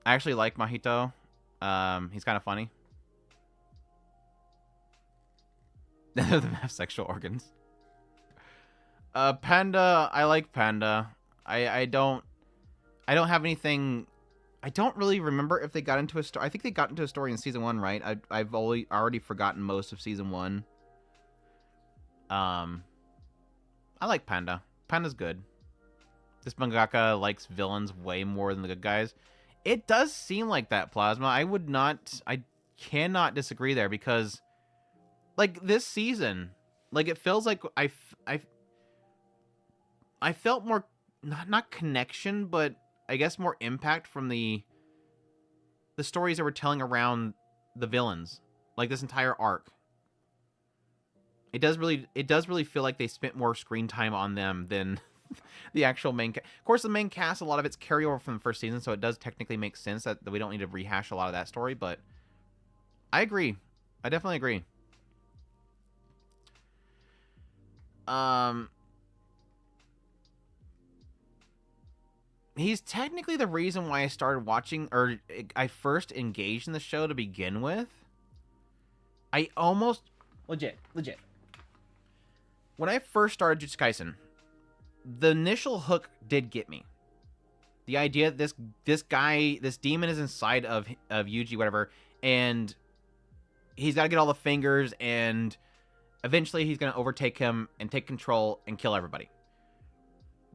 I actually like Mahito. He's kind of funny. They have sexual organs. Panda. I like Panda. I don't have anything. I don't really remember if they got into a story. I think they got into a story in season 1, right? I've already forgotten most of season 1. I like Panda. Panda's good. This mangaka likes villains way more than the good guys. It does seem like that, Plasma. I cannot disagree there because, like, this season, like, it feels like I felt more, not connection, but I guess more impact from the stories that were telling around the villains, like this entire arc. It does really feel like they spent more screen time on them than the actual main cast. Of course, the main cast, a lot of it's carryover from the first season, so it does technically make sense that we don't need to rehash a lot of that story, but I agree. I definitely agree. He's technically the reason why I started watching, or I first engaged in the show to begin with. I almost... Legit. When I first started Jujutsu Kaisen, the initial hook did get me. The idea that this guy, this demon is inside of Yuji, whatever, and he's got to get all the fingers, and eventually he's going to overtake him and take control and kill everybody.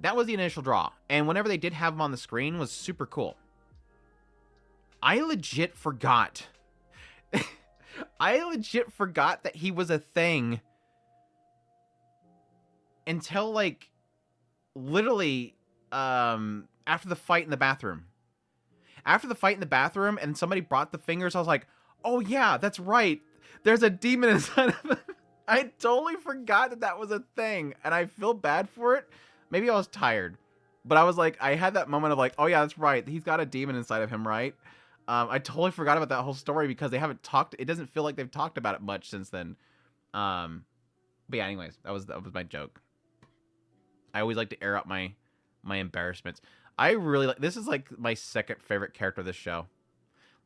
That was the initial draw. And whenever they did have him on the screen was super cool. I legit forgot. I legit forgot that he was a thing until, like, literally after the fight in the bathroom. After the fight in the bathroom and somebody brought the fingers, I was like, oh yeah, that's right. There's a demon inside of him. I totally forgot that was a thing. And I feel bad for it. Maybe I was tired, but I was like, I had that moment of like, oh yeah, that's right. He's got a demon inside of him, right? I totally forgot about that whole story because they haven't talked. It doesn't feel like they've talked about it much since then. But yeah, anyways, that was my joke. I always like to air out my embarrassments. I really like, this is like my second favorite character of this show.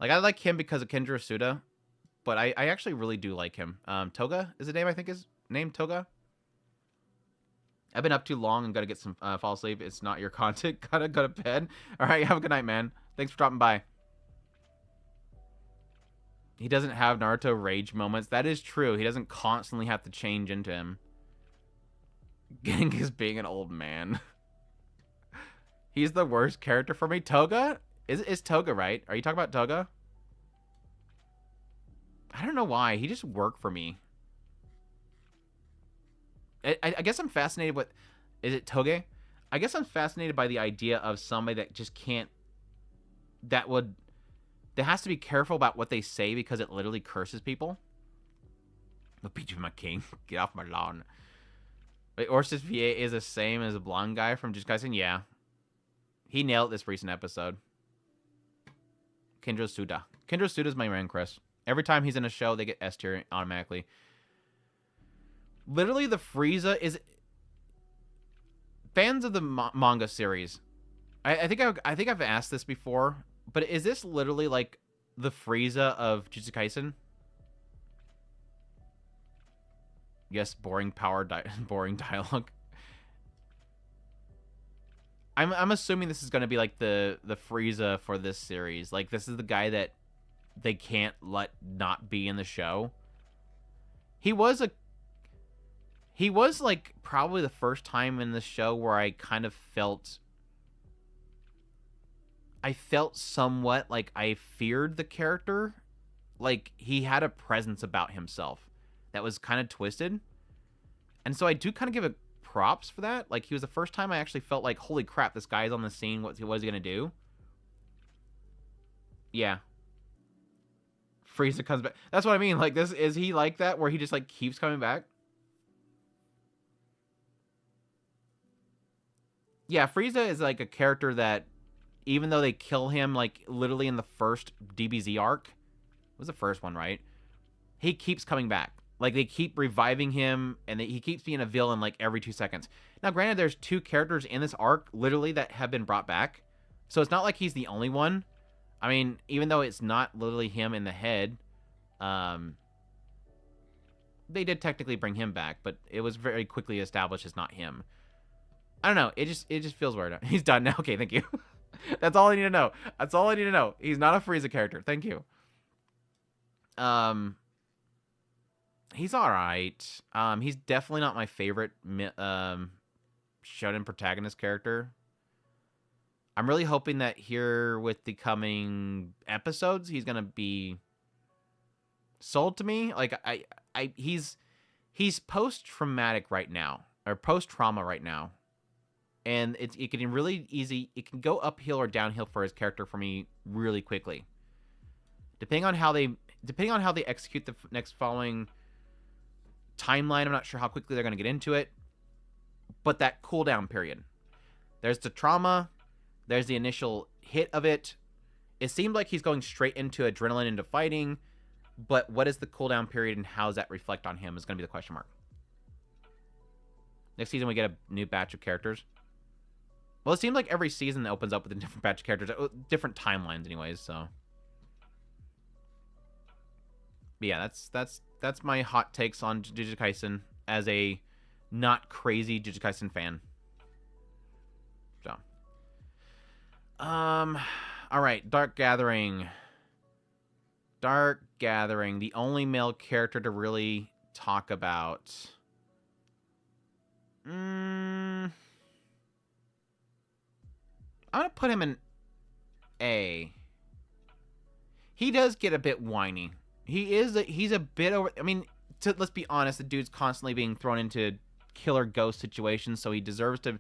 Like, I like him because of Kendra Suda, but I actually really do like him. Toga is the name, I think is named Toga. I've been up too long and got to get some fall asleep. It's not your content. Gotta go to bed. All right, have a good night, man. Thanks for dropping by. He doesn't have Naruto rage moments. That is true. He doesn't constantly have to change into him. Genghis being an old man. He's the worst character for me. Toga? Is Toga right? Are you talking about Toga? I don't know why. He just worked for me. I guess I'm fascinated with... Is it Toge? I guess I'm fascinated by the idea of somebody that just can't... That has to be careful about what they say because it literally curses people. I'll beat you, my king. Get off my lawn. Wait, Orsis VA is the same as a blonde guy from Jujutsu Kaisen? Yeah. He nailed this recent episode. Kendra Suda. Kendra Suda's my man, Chris. Every time he's in a show, they get S tier automatically. Literally, the Frieza is... Fans of the manga series. I think I've asked this before, but is this literally like the Frieza of Jujutsu Kaisen? Yes, boring boring dialogue. I'm assuming this is going to be like the Frieza for this series. Like, this is the guy that they can't let not be in the show. He was like probably the first time in the show where I kind of felt somewhat like I feared the character. Like, he had a presence about himself that was kind of twisted. And so I do kind of give it props for that. Like, he was the first time I actually felt like, holy crap, this guy's on the scene. What is he going to do? Yeah. Frieza comes back. That's what I mean. Like, is he like that where he just like keeps coming back? Yeah, Frieza is like a character that even though they kill him like literally in the first DBZ arc, it was the first one, right? He keeps coming back. Like, they keep reviving him, and he keeps being a villain, like, every 2 seconds. Now, granted, there's 2 characters in this arc, literally, that have been brought back. So it's not like he's the only one. I mean, even though it's not literally him in the head, they did technically bring him back, but it was very quickly established as not him. I don't know. It just feels weird. He's done now. Okay, thank you. That's all I need to know. That's all I need to know. He's not a Frieza character. Thank you. He's all right. He's definitely not my favorite shonen protagonist character. I'm really hoping that here with the coming episodes, he's gonna be sold to me. Like he's post-traumatic right now, or post-trauma right now, and it can really easy. It can go uphill or downhill for his character for me really quickly, depending on how they execute the next following timeline. I'm not sure how quickly they're going to get into it, but that cooldown period. There's the trauma. There's the initial hit of it. It seemed like he's going straight into adrenaline, into fighting, but what is the cooldown period and how does that reflect on him is going to be the question mark. Next season, we get a new batch of characters. Well, it seems like every season opens up with a different batch of characters, different timelines anyways, so. But yeah, that's my hot takes on Jujutsu Kaisen as a not crazy Jujutsu Kaisen fan. So, all right, Dark Gathering. Dark Gathering, the only male character to really talk about. I'm gonna put him in A. He does get a bit whiny. He's a bit over. I mean, let's be honest. The dude's constantly being thrown into killer ghost situations, so he deserves to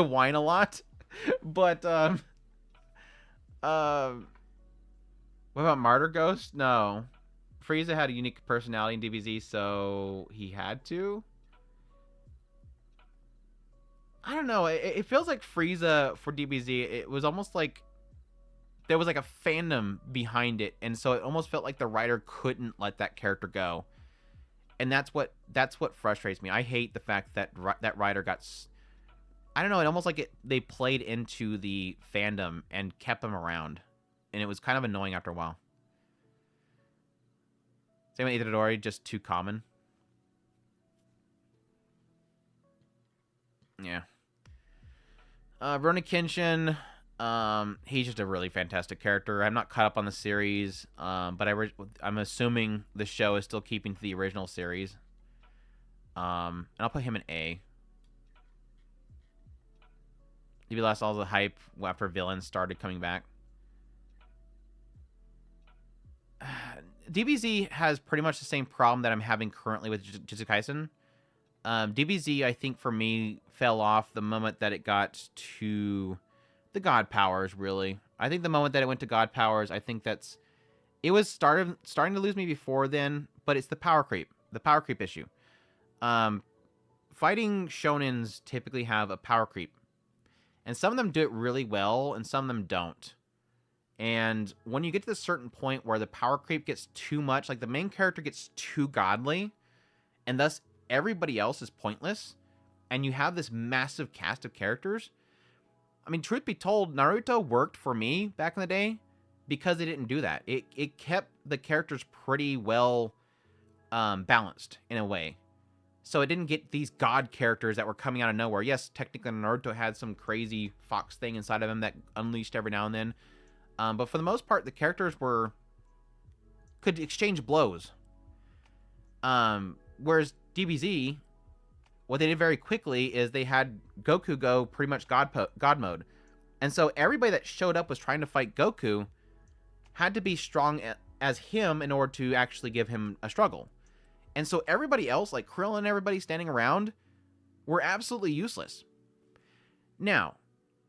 whine a lot. But what about Martyr Ghost? No, Frieza had a unique personality in DBZ, so he had to. I don't know. It feels like Frieza for DBZ. It was almost like there was like a fandom behind it, and so it almost felt like the writer couldn't let that character go, and that's what frustrates me. I hate the fact that that writer got, I don't know, it almost like they played into the fandom and kept him around, and it was kind of annoying after a while. Same with Itadori, just too common. Yeah. Rurouni Kenshin. He's just a really fantastic character. I'm not caught up on the series, but I'm assuming the show is still keeping to the original series. And I'll put him in A. Maybe lost all the hype after villains started coming back. DBZ has pretty much the same problem that I'm having currently with Jujutsu Kaisen. DBZ, I think, for me, fell off the moment that it got to the God Powers, really. I think the moment that it went to God Powers, I think it was starting to lose me before then, but it's the power creep issue. Fighting shonens typically have a power creep, and some of them do it really well, and some of them don't. And when you get to this certain point where the power creep gets too much, like the main character gets too godly, and thus everybody else is pointless, and you have this massive cast of characters. I mean, truth be told, Naruto worked for me back in the day because they didn't do that. It kept the characters pretty well balanced in a way. So it didn't get these god characters that were coming out of nowhere. Yes, technically Naruto had some crazy fox thing inside of him that unleashed every now and then. But for the most part, the characters could exchange blows. Whereas DBZ, what they did very quickly is they had Goku go pretty much God mode. And so everybody that showed up was trying to fight Goku had to be strong as him in order to actually give him a struggle. And so everybody else, like Krill and everybody standing around, were absolutely useless. Now,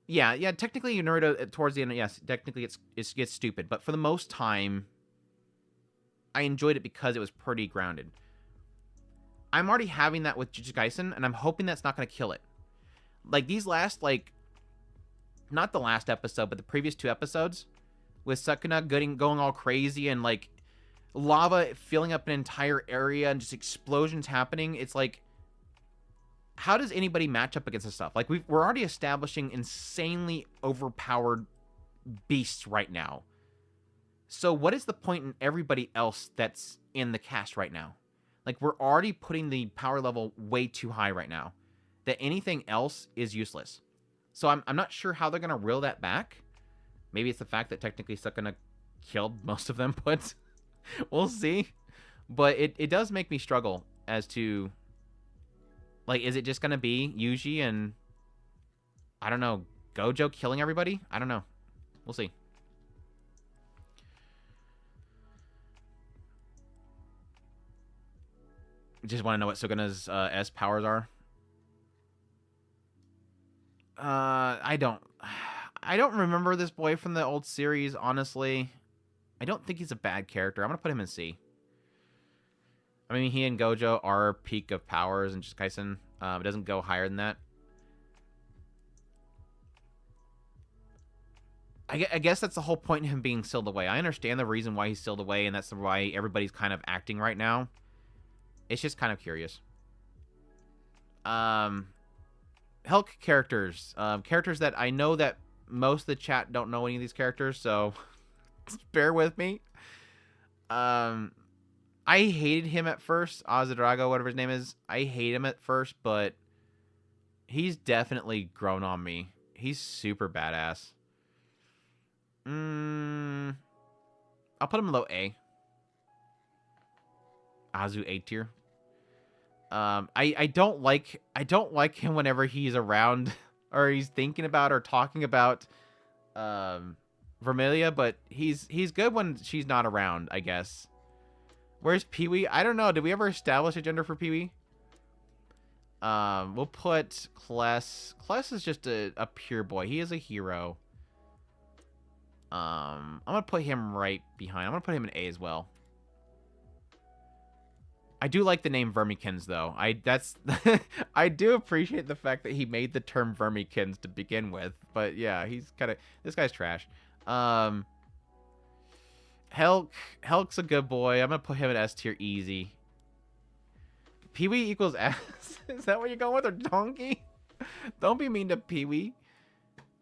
yeah, technically Naruto towards the end, yes, technically it gets stupid. But for the most time, I enjoyed it because it was pretty grounded. I'm already having that with Jujutsu Kaisen, and I'm hoping that's not going to kill it. Like, these last, not the last episode, but the previous 2 episodes, with Sukuna going all crazy, and, lava filling up an entire area and just explosions happening. It's like, how does anybody match up against this stuff? Like, we're already establishing insanely overpowered beasts right now. So what is the point in everybody else that's in the cast right now? Like, we're already putting the power level way too high right now, that anything else is useless. So I'm not sure how they're going to reel that back. Maybe it's the fact that technically Sukuna killed most of them, but we'll see. But it does make me struggle as to, like, is it just going to be Yuji and, I don't know, Gojo killing everybody? I don't know. We'll see. Just want to know what Sukuna's S powers are. I don't remember this boy from the old series, honestly. I don't think he's a bad character. I'm going to put him in C. I mean, he and Gojo are peak of powers and just Kaisen. It doesn't go higher than that. I guess that's the whole point in him being sealed away. I understand the reason why he's sealed away, and that's why everybody's kind of acting right now. It's just kind of curious. Hulk characters. Characters that I know that most of the chat don't know any of these characters, so bear with me. I hated him at first. Azadrago, whatever his name is. I hate him at first, but he's definitely grown on me. He's super badass. I'll put him low A. Azu A tier. I don't like him whenever he's around or he's thinking about or talking about Vermilia, but he's good when she's not around, I guess. Where's Pee-wee? I don't know. Did we ever establish a gender for Pee-wee? We'll put Kless. Kless is just a pure boy. He is a hero. I'm gonna put him right behind. I'm gonna put him in A as well. I do like the name Vermikins, though. I do appreciate the fact that he made the term Vermikins to begin with. But yeah, he's kind of, this guy's trash. Hulk's a good boy. I'm gonna put him in S tier easy. Pee-wee equals S. Is that what you're going with, or donkey? Don't be mean to Pee-wee.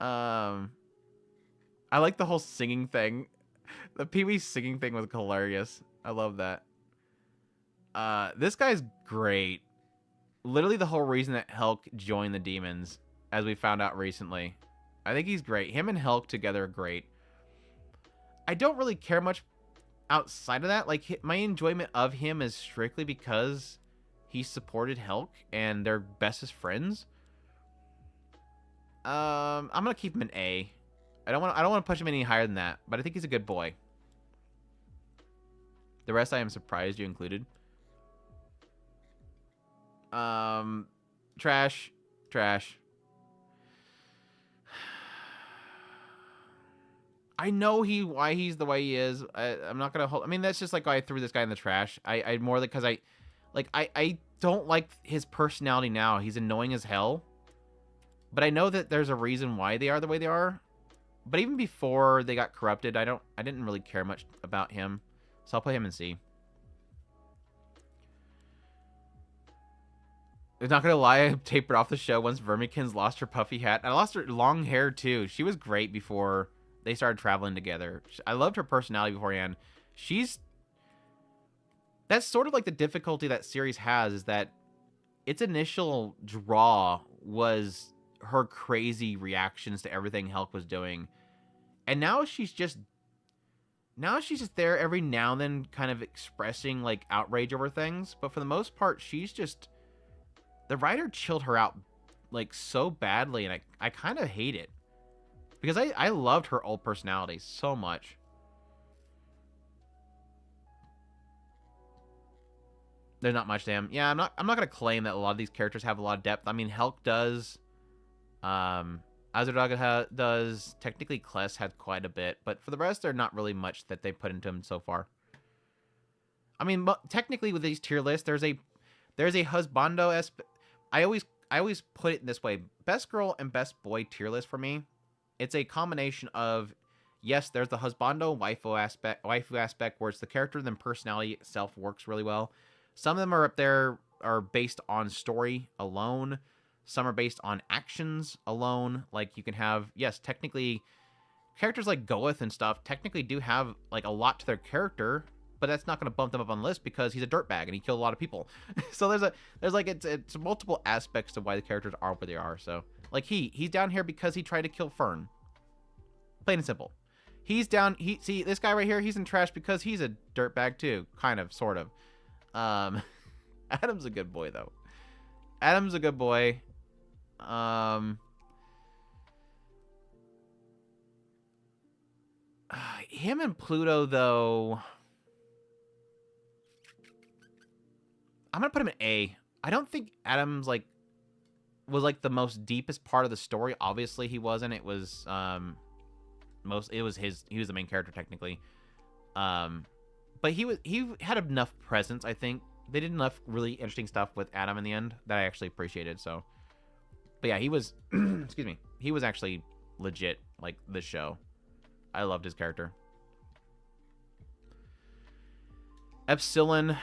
I like the whole singing thing. The Pee-wee singing thing was hilarious. I love that. This guy's great. Literally the whole reason that Hulk joined the demons, as we found out recently. I think he's great. Him and Hulk together are great. I don't really care much outside of that. Like, my enjoyment of him is strictly because he supported Hulk and they're bestest friends. I'm gonna keep him an A. I don't want to push him any higher than that, but I think he's a good boy. The rest I am surprised you included. Trash. I know why he's the way he is. I'm not gonna hold. I mean, that's just like why I threw this guy in the trash. I more because I don't like his personality now. He's annoying as hell. But I know that there's a reason why they are the way they are. But even before they got corrupted, I didn't really care much about him. So I'll put him in C. I'm not gonna lie, I tapered off the show once Vermikins lost her puffy hat. I lost her long hair too. She was great before they started traveling together. I loved her personality beforehand. That's sort of like the difficulty that series has, is that its initial draw was her crazy reactions to everything Hulk was doing. And now she's just there every now and then kind of expressing like outrage over things. But for the most part, the writer chilled her out like so badly, and I kind of hate it. Because I loved her old personality so much. There's not much to him. Yeah, I'm not gonna claim that a lot of these characters have a lot of depth. I mean, Hulk does. Azuraga does. Technically, Kless had quite a bit, but for the rest, there's not really much that they put into him so far. I mean, technically with these tier lists, there's a husbando. I always put it in this way: best girl and best boy tier list for me. It's a combination of Yes, there's the husbando waifu aspect where it's the character then personality itself works really well. Some of them are up there are based on story alone. Some are based on actions alone. Like you can have, yes, technically characters like Goeth and stuff technically do have like a lot to their character, but that's not going to bump them up on the list because he's a dirtbag and he killed a lot of people. So there's like it's multiple aspects to why the characters are where they are. So like he's down here because he tried to kill Fern. Plain and simple. He's down. See this guy right here. He's in trash because he's a dirtbag too, kind of, sort of. Adam's a good boy though. Adam's a good boy. Him and Pluto though. I'm gonna put him in A. I don't think Adam's like was like the most deepest part of the story. Obviously he wasn't. It was he was the main character technically. But he had enough presence, I think. They did enough really interesting stuff with Adam in the end that I actually appreciated. So, but yeah, he was excuse me, he was actually legit like the show. I loved his character. Epsilon,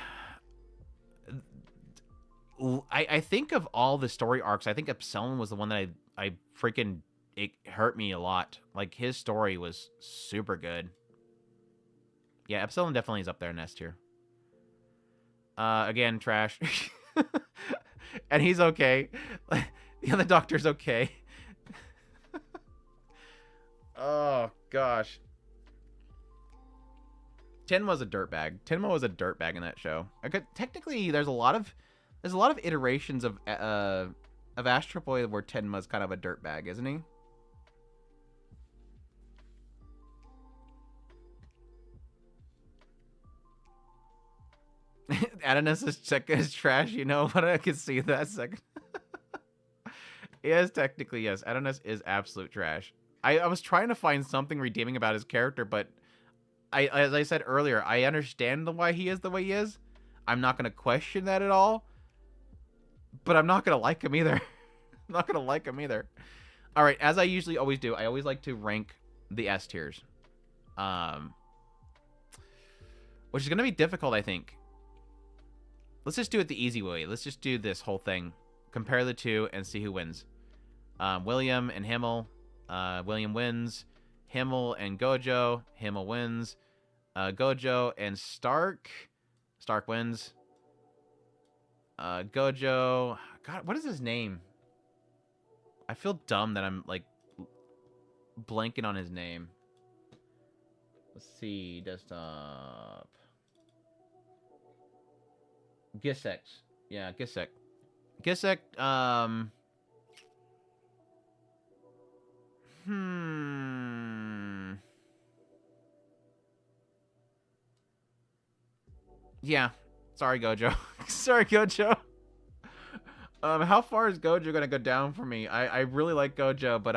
I think of all the story arcs, I think Epsilon was the one that I freaking, it hurt me a lot. Like his story was super good. Yeah, Epsilon definitely is up there in S tier. Again, trash. And he's okay. The other doctor's okay. Oh gosh. Tenma was a dirtbag. Tenma was a dirtbag in that show. Technically, there's a lot of iterations of Astro Boy where Tenma's kind of a dirtbag, isn't he? Adanis is trash, you know, but I can see that second. Yes, technically, yes. Adanis is absolute trash. I was trying to find something redeeming about his character, but as I said earlier, I understand why he is the way he is. I'm not going to question that at all, but I'm not going to like him either. I'm not going to like him either. All right, as I usually always do, I always like to rank the S tiers, which is going to be difficult, I think. Let's just do it the easy way. Let's just do this whole thing. Compare the two and see who wins. William and Himmel. William wins. Himmel and Gojo. Himmel wins. Gojo and Stark. Stark wins. Gojo. God, what is his name? I feel dumb that I'm, like, blanking on his name. Let's see. Desktop. Gisek. Yeah, Gisek. Gisek, yeah. Sorry, Gojo. Sorry, Gojo. How far is Gojo gonna go down for me? I really like Gojo, but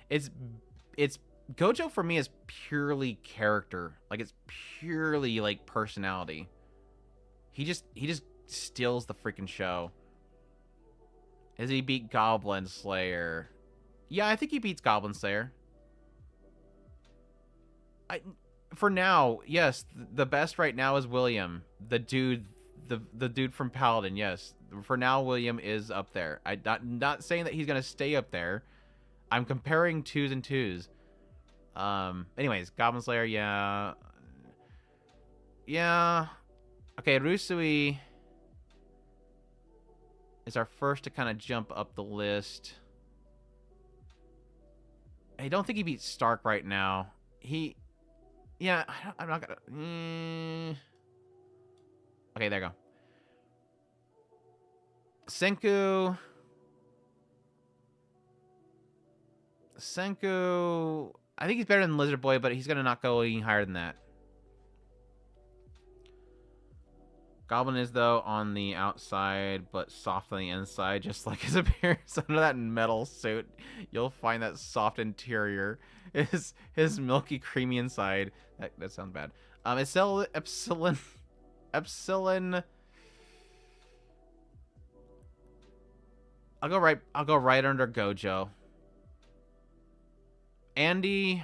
it's Gojo for me is purely character. Like, it's purely, like, personality. He just steals the freaking show. Does he beat Goblin Slayer? Yeah, I think he beats Goblin Slayer. For now, yes, the best right now is William, the dude from Paladin. Yes, for now, William is up there. I'm not saying that he's gonna stay up there. I'm comparing twos and twos. Anyways, Goblin Slayer, yeah. Okay, Rusui is our first to kind of jump up the list. I don't think he beats Stark right now. Yeah, I'm not gonna. Okay, there you go. Senku. I think he's better than Lizard Boy, but he's gonna not go any higher than that. Goblin is, though, on the outside, but soft on the inside, just like his appearance under that metal suit. You'll find that soft interior. His milky, creamy inside. That sounds bad. Epsilon. I'll go right under Gojo. Andy.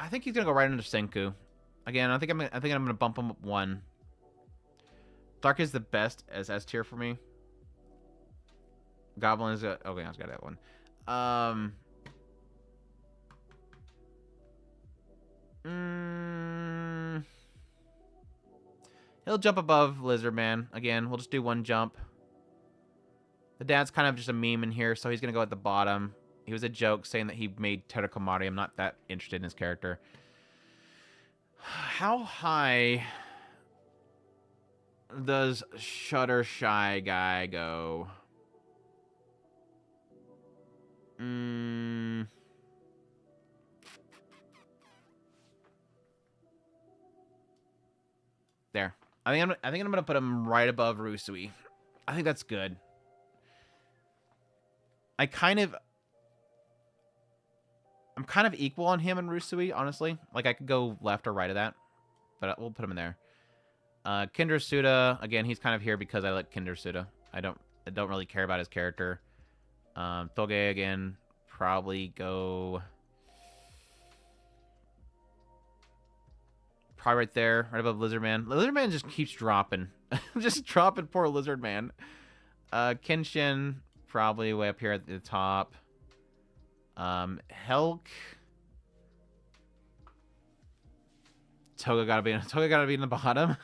I think he's gonna go right into Senku. Again, I think I'm gonna bump him up 1. Dark is the best as S tier for me. Goblin is okay. I just got that one. He'll jump above Lizard Man again. We'll just do 1 jump. The dad's kind of just a meme in here, so he's gonna go at the bottom. He was a joke saying that he made Terukomari. I'm not that interested in his character. How high does Shutter Shy Guy go? There. I think I'm gonna put him right above Rusui. I think that's good. I'm kind of equal on him and Rusui, honestly. Like, I could go left or right of that, but we'll put him in there. Kinder Suda, again, he's kind of here because I like Kinder Suda. I don't really care about his character. Toge, again, probably go... Probably right there, right above Lizard Man. Lizard Man just keeps dropping. Just dropping poor Lizard Man. Kenshin, probably way up here at the top. Helk. Toga gotta be in the bottom.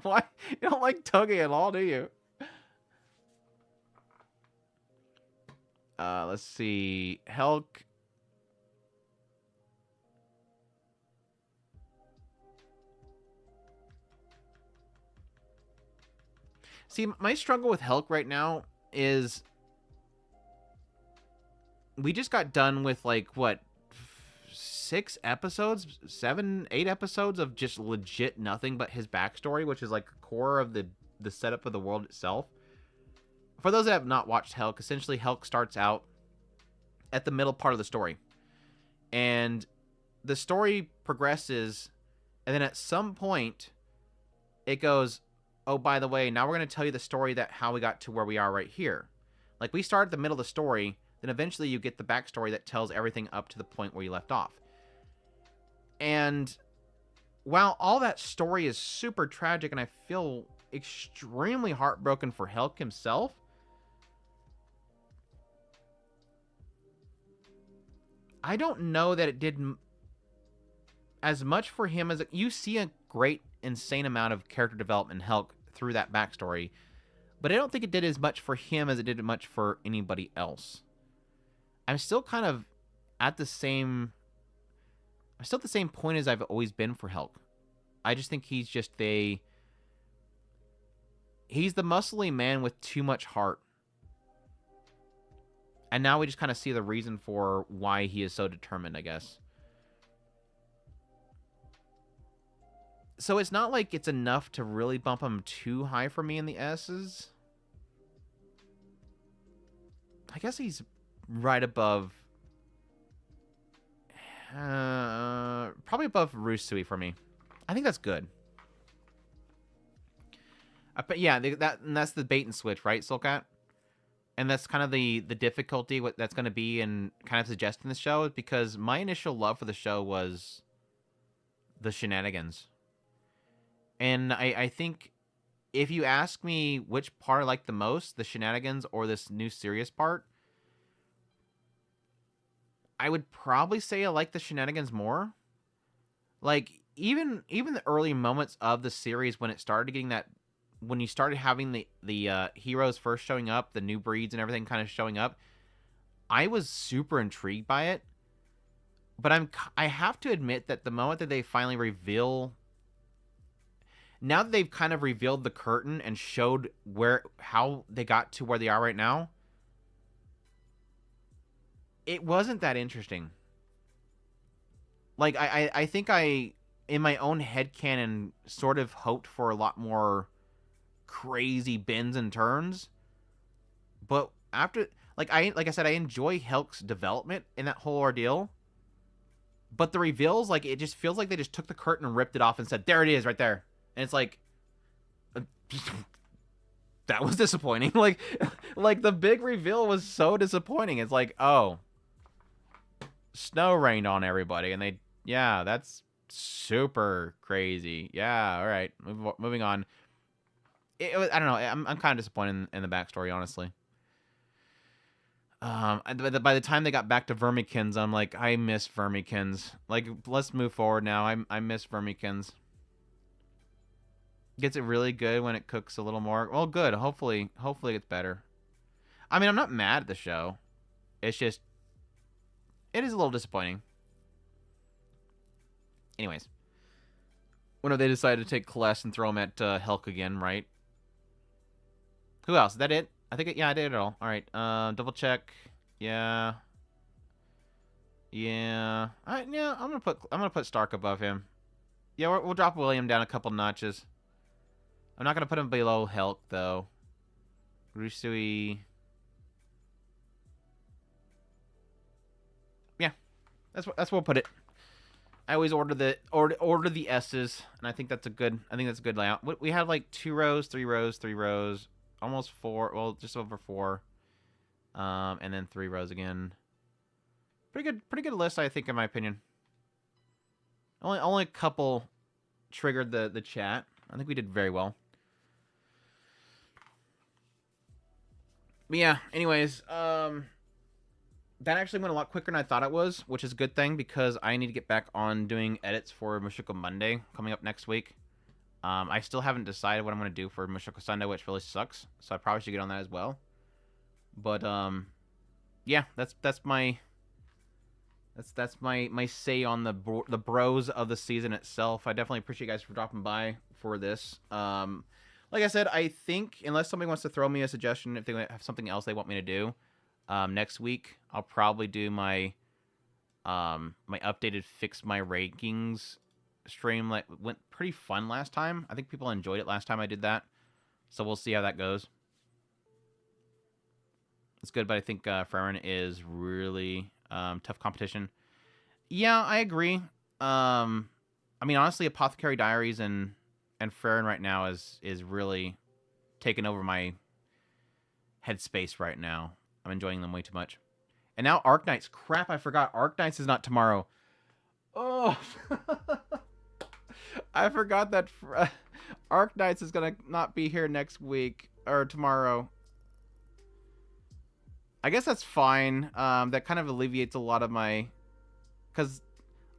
Why? You don't like Toge at all, do you? Let's see. Helk. See, my struggle with Helk right now is we just got done with, like, what, 6 episodes? 7, 8 episodes of just legit nothing but his backstory, which is, like, core of the setup of the world itself. For those that have not watched Helk, essentially Helk starts out at the middle part of the story. And the story progresses, and then at some point, it goes, oh, by the way, now we're going to tell you the story that how we got to where we are right here. Like, we start at the middle of the story, then eventually you get the backstory that tells everything up to the point where you left off. And while all that story is super tragic, and I feel extremely heartbroken for Helk himself, I don't know that it did as much for him as you see a great, insane amount of character development in Helk through that backstory, but I don't think it did as much for him as it did much for anybody else. I'm still kind of at the same... I'm still at the same point as I've always been for Helk. I just think he's just he's the muscly man with too much heart. And now we just kind of see the reason for why he is so determined, I guess. So it's not like it's enough to really bump him too high for me in the S's. I guess he's right above... probably above Rusui for me. I think that's good. But yeah, that's the bait and switch, right, Soulcat? And that's kind of the difficulty what that's going to be in kind of suggesting the show, is because my initial love for the show was the shenanigans. And I think if you ask me which part I like the most, the shenanigans or this new serious part, I would probably say I like the shenanigans more. Like, even the early moments of the series when it started getting that, when you started having the heroes first showing up, the new breeds and everything kind of showing up, I was super intrigued by it. But I have to admit that the moment that they finally reveal, now that they've kind of revealed the curtain and showed how they got to where they are right now, it wasn't that interesting. Like, I think I, in my own headcanon, sort of hoped for a lot more crazy bends and turns. But after, like I said, I enjoy Helk's development in that whole ordeal. But the reveals, like, it just feels like they just took the curtain and ripped it off and said, there it is right there. And it's like, that was disappointing. Like the big reveal was so disappointing. It's like, oh, snow rained on everybody, and they Yeah, that's super crazy. Yeah, all right. Moving on. I don't know. I'm kind of disappointed in the backstory, honestly. By the time they got back to Vermikins, I'm like, I miss Vermikins. Like, let's move forward now. I miss Vermikins. Gets it really good when it cooks a little more. Well, good. Hopefully it gets better. I mean, I'm not mad at the show. It's just, it is a little disappointing. Anyways. When they decided to take Celeste and throw him at Helk again, right? Who else? Is that it? I think yeah, I did it all. All right. Double check. Yeah. Yeah. All right, yeah, I'm gonna put Stark above him. Yeah, we'll drop William down a couple notches. I'm not gonna put him below Helk though. Rusui. Yeah, that's where we'll put it. I always order the S's, and I think that's a good layout. We have like 2 rows, 3 rows, 3 rows, almost 4. Well, just over 4, and then 3 rows again. Pretty good list, I think, in my opinion. Only a couple triggered the chat. I think we did very well. But yeah, anyways, that actually went a lot quicker than I thought it was, which is a good thing because I need to get back on doing edits for Mushoku Monday coming up next week. I still haven't decided what I'm going to do for Mushoku Sunday, which really sucks. So I probably should get on that as well. But yeah, that's my say on the bros of the season itself. I definitely appreciate you guys for dropping by for this. Like I said, I think unless somebody wants to throw me a suggestion, if they have something else they want me to do. Next week, I'll probably do my my updated Fix My Rankings stream. Like, went pretty fun last time. I think people enjoyed it last time I did that. So we'll see how that goes. It's good, but I think Frieren is really tough competition. Yeah, I agree. I mean, honestly, Apothecary Diaries and Frieren right now is really taking over my headspace right now. I'm enjoying them way too much. And now Arknights. Crap, I forgot. Arknights is not tomorrow. Oh. I forgot that Arknights is going to not be here next week. Or tomorrow. I guess that's fine. That kind of alleviates a lot of my... Because,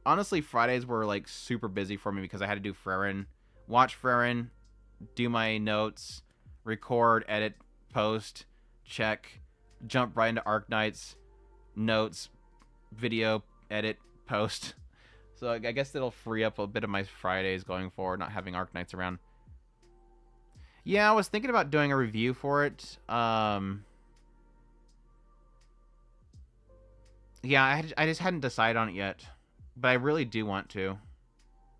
honestly, Fridays were, like, super busy for me because I had to do Frieren. Watch Frieren. Do my notes. Record, edit, post, check... Jump right into Arknights, notes, video, edit, post. So I guess it'll free up a bit of my Fridays going forward, not having Arknights around. Yeah, I was thinking about doing a review for it. Yeah, I just hadn't decided on it yet, but I really do want to.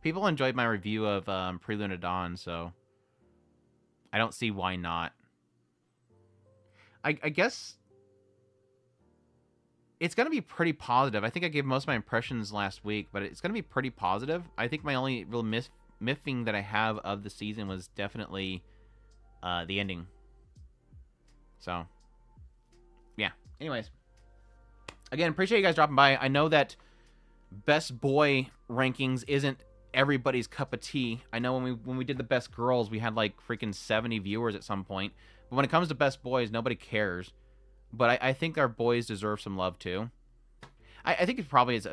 People enjoyed my review of Prelude to Dawn, so I don't see why not. I guess... It's going to be pretty positive. I think I gave most of my impressions last week, but it's going to be pretty positive. I think my only real miffing that I have of the season was definitely the ending. So, yeah. Anyways. Again, appreciate you guys dropping by. I know that best boy rankings isn't everybody's cup of tea. I know when we did the best girls, we had like freaking 70 viewers at some point. But when it comes to best boys, nobody cares. But I think our boys deserve some love, too. I think it probably is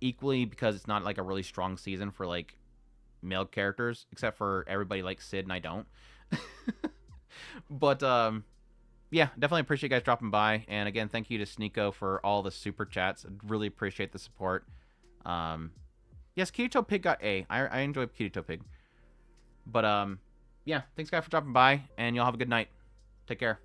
equally because it's not, like, a really strong season for, like, male characters. Except for everybody like Sid and I don't. But, yeah, definitely appreciate you guys dropping by. And, again, thank you to Sneeko for all the super chats. I really appreciate the support. Yes, Kirito Pig got A. I enjoy Kirito Pig. But, yeah, thanks, guys, for dropping by. And y'all have a good night. Take care.